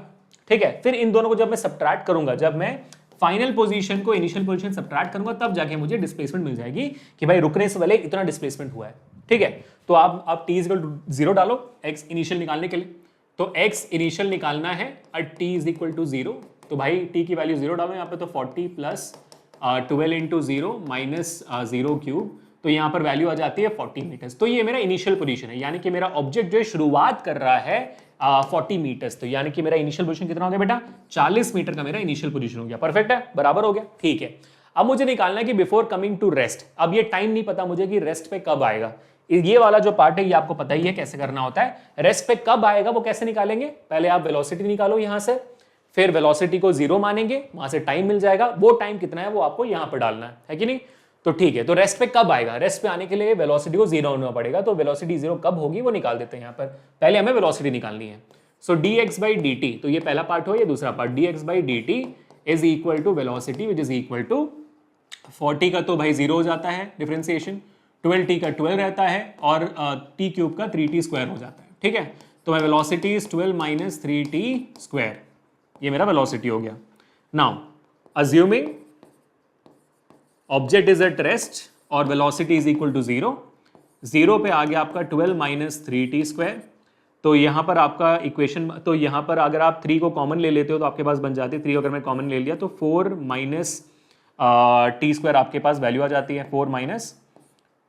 ठीक है। फिर इन दोनों को जब मैं सबट्रैक्ट करूंगा, जब मैं फाइनल पोजीशन को इनिशियल पोजीशन सबट्रैक्ट करूंगा, तब जाके मुझे डिस्प्लेसमेंट मिल जाएगी कि भाई रुकने से पहले इतना डिस्प्लेसमेंट हुआ है, ठीक है। तो आप t इक्वल टू 0 डालो x इनिशियल निकालने के लिए, तो x इनिशियल निकालना है at t is equal to 0, तो भाई t की वैल्यू 0 डालो यहाँ पे, तो 40 प्लस 12 इंटू 0 माइनस 0 क्यूब, तो यहाँ पर वैल्यू आ जाती है 40 मीटर्स। तो ये मेरा इनिशियल पोजीशन है, यानी कि मेरा ऑब्जेक्ट जो है शुरुआत कर रहा है 40 मीटर्स, तो यानी कि मेरा इनिशियल पोजीशन कितना हो गया बेटा, 40 मीटर का मेरा इनिशियल पोजीशन हो गया। परफेक्ट है, बराबर हो गया, ठीक है। अब मुझे निकालना है कि बिफोर कमिंग टू रेस्ट, अब ये टाइम नहीं पता मुझे कि रेस्ट पे कब आएगा। ये वाला जो पार्ट है ये आपको पता ही है कैसे करना होता है, रेस्ट पे कब आएगा वो कैसे निकालेंगे, पहले आप वेलोसिटी निकालो यहां से, फिर वेलोसिटी को 0 मानेंगे, वहां से टाइम मिल जाएगा, वो टाइम कितना है वो आपको यहां पर डालना है कि नहीं। तो ठीक है, तो रेस्ट पे कब आएगा, रेस्ट पे आने के लिए वेलोसिटी को 0 होना पड़ेगा, तो वेलोसिटी 0 कब होगी वो निकाल देते हैं यहाँ पर। पहले हमें वेलोसिटी निकालनी है, सो dx by dt, तो ये पहला पार्ट हो, ये दूसरा part, dx by dt is equal to velocity which is equal to 40 का तो भाई 0 हो जाता है डिफरेंशिएशन, 12t का 12 रहता है, और t क्यूब का 3t स्क्वायर हो जाता है, ठीक है। तो मैं velocity is 12 minus 3t square, ये मेरा वेलोसिटी हो गया। Now assuming object is at rest और वेलोसिटी इज इक्वल टू 0, 0 पे आ गया आपका 12 माइनस 3t स्क्वायर, तो यहां पर आपका इक्वेशन, तो यहां पर अगर आप 3 को कॉमन ले लेते हो तो आपके पास बन जाती है 3, अगर मैं कॉमन ले लिया तो 4 माइनस टी स्क्वायर आपके पास वैल्यू आ जाती है, 4 minus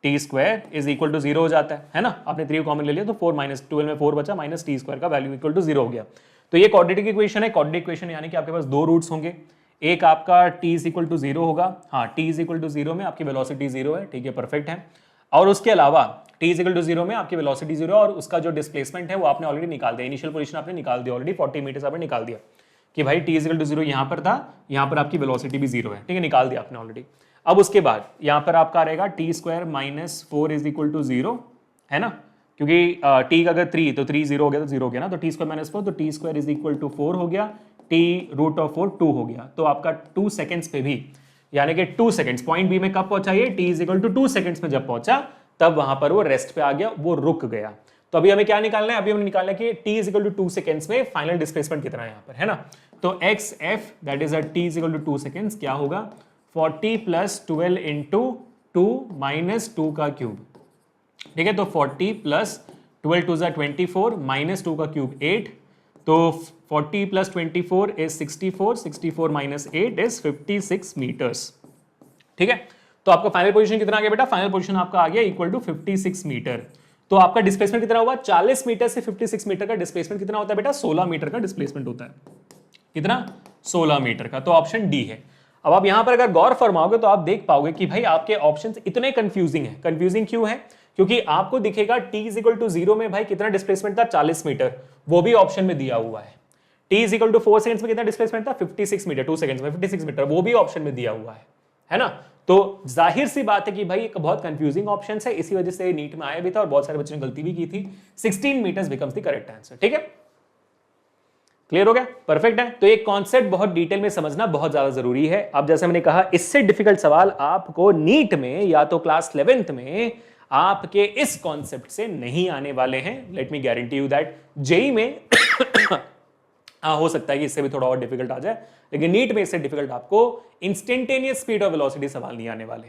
t square is equal to 0 हो जाता है ना। आपने 3 को कॉमन ले लिया तो 4 माइनस 12 में 4 बचा, माइनस टी स्क्वायर का वैल्यू इक्वल टू 0 हो गया। तो ये क्वाड्रेटिक इक्वेशन है, क्वाड्रेटिक इक्वेशन यानी कि आपके पास 2 रूट्स होंगे, एक आपका t इज इक्वल टू 0 होगा, हाँ t इज इक्वल टू 0 में आपकी वेलोसिटी 0 है, ठीक है, परफेक्ट है। और उसके अलावा t इज इक्वल टू 0 में आपकी वेलोसिटी 0 और उसका जो डिस्प्लेसमेंट है वो आपने ऑलरेडी निकाल दिया, इनिशियल पोजीशन आपने निकाल दिया ऑलरेडी, 40 मीटर्स आपने निकाल दिया कि भाई t इज इक्वल टू 0 यहाँ पर था, यहाँ पर आपकी वेलोसिटी भी 0 है, ठीक है, निकाल दिया आपने ऑलरेडी। अब उसके बाद यहाँ पर आपका रहेगा t square minus 4 is equal to 0, है ना, क्योंकि t का अगर 3 तो 3 0 हो गया तो 0 हो गया ना, तो टी स्क्वायर माइनस 4, तो t square is equal to 4 हो गया, t रूट ऑफ 4 2 हो गया। तो आपका 2 सेकेंड्स पे भी, यानी कि 2 सेकेंड्स पॉइंट बी में कब पहुंचा, ये t is equal to 2 seconds में जब पहुंचा तब वहां पर वो रेस्ट पे आ गया, वो रुक गया। तो अभी हमें क्या निकालना है, अभी हमें निकालना है कि t is equal to 2 seconds में फाइनल डिस्प्लेसमेंट कितना है यहाँ पर, है ना। तो x f that is t is equal to 2 seconds क्या होगा 40 प्लस 12 इंटू 2 माइनस 2 का क्यूब, ठीक है। तो 40 प्लस 12 टू ज़ा 24 माइनस 2 का क्यूब 8, तो 40 plus 24 is 64, 64 minus 8 is 56 metres, ठीक है। तो आपका फाइनल पोजीशन कितना आ गया बेटा, फाइनल पोजीशन आपका आ गया इक्वल टू 56 मीटर। तो आपका डिस्प्लेसमेंट कितना हुआ, 40 मीटर से 56 मीटर का डिस्प्लेसमेंट कितना होता है बेटा, 16 मीटर का डिस्प्लेसमेंट होता है। कितना, 16 मीटर का। तो ऑप्शन डी है। अब आप यहां पर अगर गौर फरमाओगे तो आप देख पाओगे कि भाई आपके ऑप्शंस इतने कंफ्यूजिंग है। कंफ्यूजिंग क्यों है, क्योंकि आपको दिखेगा t इज इक्वल टू 0 में भाई कितना डिस्प्लेसमेंट था, 40 मीटर, वो भी ऑप्शन में दिया हुआ है। t is equal to 4 seconds में कितना डिस्प्लेसमेंट था, 56 मीटर, 2 सेकंड्स में 56 मीटर, वो भी ऑप्शन में दिया हुआ है ना। तो जाहिर सी बात है कि भाई एक बहुत कंफ्यूजिंग ऑप्शन है, इसी वजह से नीट में आया भी था और बहुत सारे बच्चों ने गलती भी की थी। 16 metres becomes the correct answer, ठीक है। क्लियर हो गया, परफेक्ट है। तो एक कॉन्सेप्ट बहुत डिटेल में समझना बहुत ज्यादा जरूरी है। अब जैसे मैंने कहा इससे डिफिकल्ट सवाल आपको नीट में या तो क्लास 11th में आपके इस कॉन्सेप्ट से नहीं आने वाले हैं। Let me guarantee you that. JEE में हो सकता है कि इससे भी थोड़ा और डिफिकल्ट आ जाए, लेकिन नीट में इससे डिफिकल्ट आपको इंस्टेंटेनियस स्पीड और वेलोसिटी सवाल नहीं आने वाले।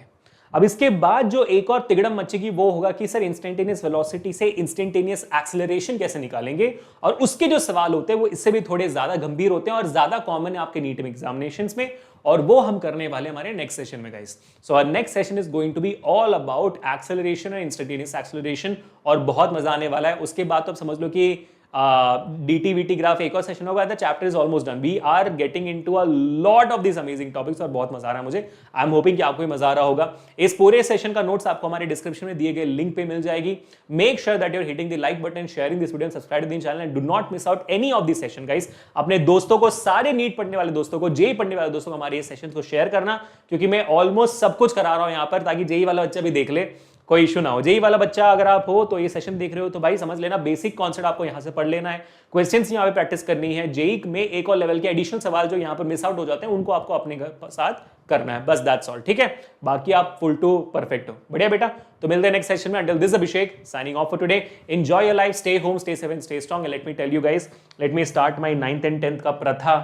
अब इसके बाद जो एक और तिगड़म मचेगी वो होगा कि सर इंस्टेंटेनियस वेलोसिटी से इंस्टेंटेनियस एक्सेलरेशन कैसे निकालेंगे, और उसके जो सवाल होते हैं वो इससे भी थोड़े ज्यादा गंभीर होते हैं और ज्यादा कॉमन है आपके नीट में एग्जामिनेशंस में, और वो हम करने वाले हमारे नेक्स्ट सेशन में guys. So our next session is going to be all about acceleration और इंस्टेंटेनियस एक्सेलरेशन, और बहुत मजा आने वाला है। उसके बाद तो आप समझ लो कि DT-VT ग्राफ एक और सेशन होगा, the chapter is almost done. We are getting into a lot of this amazing topics और बहुत मजा आ रहा है मुझे। आई एम होपिंग कि आपको भी मजा आ रहा होगा। इस पूरे सेशन का नोट्स आपको हमारे डिस्क्रिप्शन में दिए गए लिंक पे मिल जाएगी। Make sure that you are hitting the like button, sharing this video, subscribe the channel and do not miss out any of this session guys. अपने दोस्तों को, सारे नीट पढ़ने वाले दोस्तों को, जेई पढ़ने वाले दोस्तों को हमारे ये सेशन को शेयर करना, क्योंकि मैं ऑलमोस्ट सब कुछ करा रहा हूं यहाँ पर, ताकि जेई वाला बच्चा भी देख ले, कोई इशू ना हो। जेई वाला बच्चा अगर आप हो तो ये सेशन देख रहे हो तो भाई समझ लेना बेसिक कॉन्सेप्ट आपको यहां से पढ़ लेना है, क्वेश्चंस यहां पे प्रैक्टिस करनी है। जेई में एक और लेवल के एडिशनल सवाल जो यहां पर मिस आउट हो जाते हैं उनको आपको अपने साथ करना है, बस दैट्स ऑल, ठीक है। बाकी आप फुल टू परफेक्ट हो, बढ़िया बेटा। तो मिलते हैं नेक्स्ट सेशन में। Until this Abhishek signing off for today. Enjoy your life, stay home, stay safe and stay strong. And let me tell you guys, let me start my 9th and 10th का प्रथा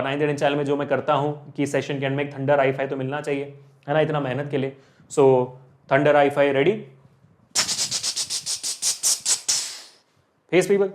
9th and 10th channel में जो मैं करता हूं कि session के and में एक थंडर i5 तो मिलना चाहिए, है ना, इतना मेहनत के लिए। So thunder i5 ready, face people.